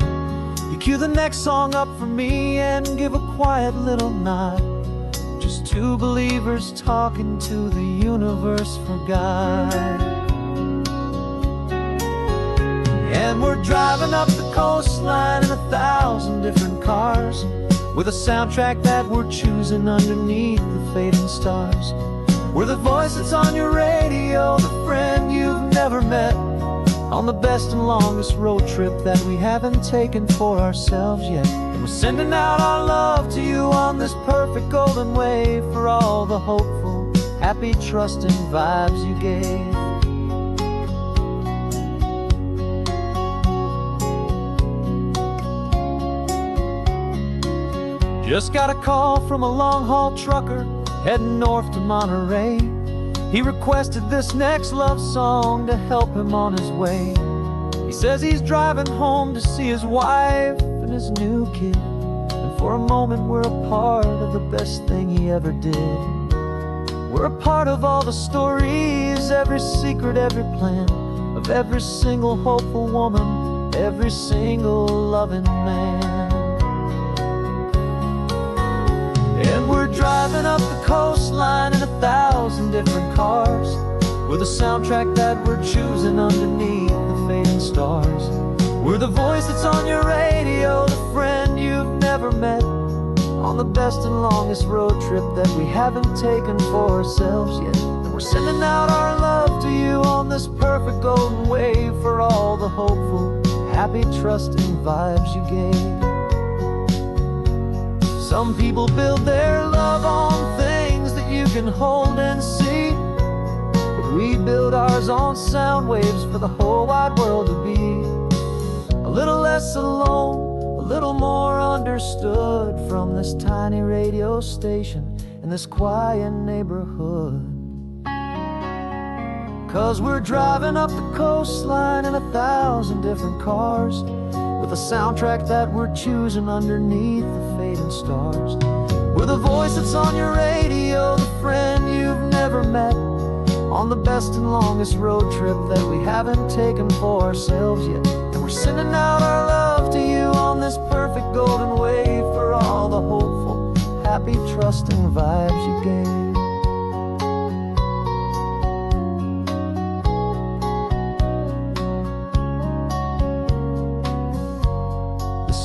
You cue the next song up for me and give a quiet little nod, just two believers talking to the universe for God. And we're driving up the coastline in 1,000 different cars, with a soundtrack that we're choosing underneath the fading stars. We're the voice that's on your radio, the friend you've never met, on the best and longest road trip that we haven't taken for ourselves yet. And we're sending out our love to you on this perfect golden wave, for all the hopeful, happy, trusting vibes you gave. Just got a call from a long-haul trucker heading north to Monterey. He requested this next love song to help him on his way. He says he's driving home to see his wife and his new kid, and for a moment we're a part of the best thing he ever did. We're a part of all the stories, every secret, every plan, of every single hopeful woman, every single loving man. And we're driving up the coastline in 1,000 different cars, with a soundtrack that we're choosing underneath the fading stars. We're the voice that's on your radio, the friend you've never met, on the best and longest road trip that we haven't taken for ourselves yet. And we're sending out our love to you on this perfect golden wave, for all the hopeful, happy, trusting vibes you gave. Some people build their love on things that you can hold and see, but we build ours on sound waves for the whole wide world to be a little less alone, a little more understood, from this tiny radio station in this quiet neighborhood. 'Cause we're driving up the coastline in 1,000 different cars, with a soundtrack that we're choosing underneath the fading stars. We're the voice that's on your radio, the friend you've never met, on the best and longest road trip that we haven't taken for ourselves yet. And we're sending out our love to you on this perfect golden wave, for all the hopeful, happy, trusting vibes you gave.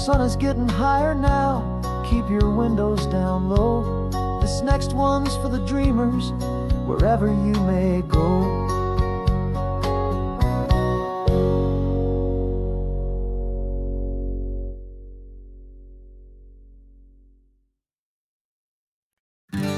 sun is getting higher now. Keep your windows down low. This next one's for the dreamers, wherever you may go.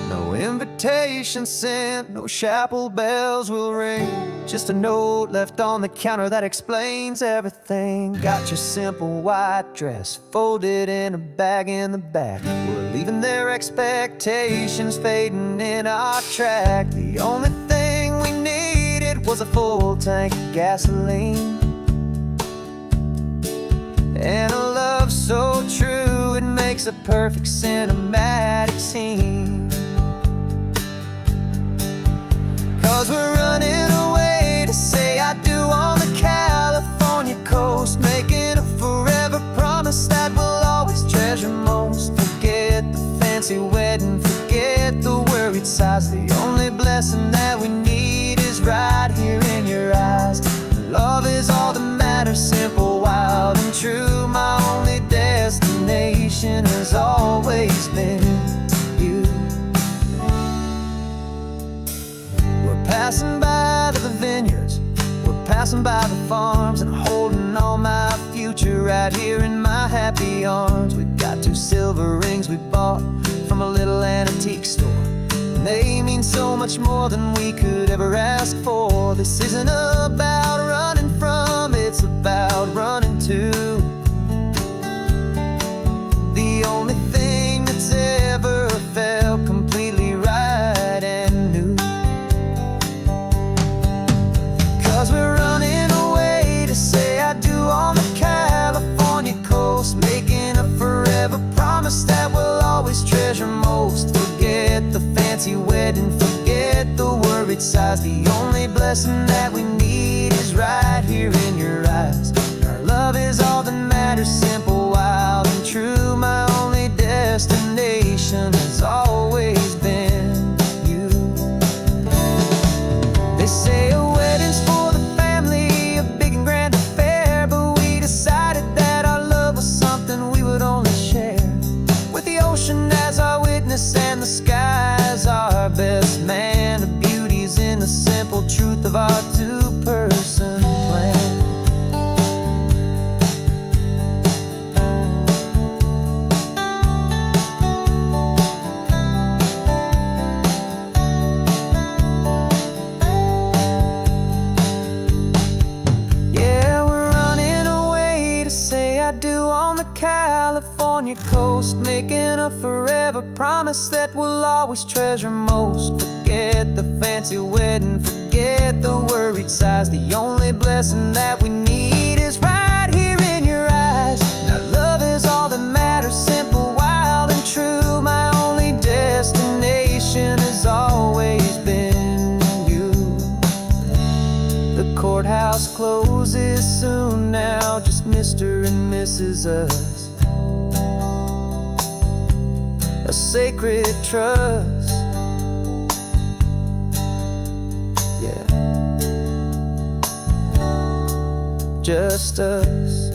No invitation sent, no chapel bells will ring. Just a note left on the counter that explains everything. Got your simple white dress folded in a bag in the back. We're leaving their expectations fading in our track. The only thing we needed was a full tank of gasoline, and a love so true it makes a perfect cinematic scene. 'Cause we're running away to say I do on the California coast, making a forever promise that we'll always treasure most. Forget the fancy wedding, forget the worried sighs. The only blessing that we need is right here in your eyes. Love is all that matters, simple, wild, and true. My only destination has always been you. We're passing by the vineyards, we're passing by the farms, and holding all my future right here in my happy arms. We've got 2 silver rings we bought from a little antique store, and they mean so much more than we could ever ask for. This isn't about running from, it's about running to. The only thing that's ever felt completely right and new. 'Cause we're running away to say I do on the California coast, making a forever promise that we'll always treasure most. Forget the fancy wedding, forget the worried sighs. The only blessing that we need is right here in your eyes. Our love is all that matters, simple, wild, and true. My only destination has always been you. They say a wedding's for the family, a big and grand affair, but we decided that our love was something we would only share with the ocean as our witness and the sky as our best man. The beauty's in the simple truth of our 2-person plan. Yeah, we're running away to say I do on the California coast, making a forever promise that we'll always treasure most. Forget the fancy wedding, forget the worried sighs. The only blessing that we need is right here in your eyes. Now love is all that matters, simple, wild, and true. My only destination has always been you. The courthouse closes soon now, just Mr. and Mrs. Us. A sacred trust, yeah, just us.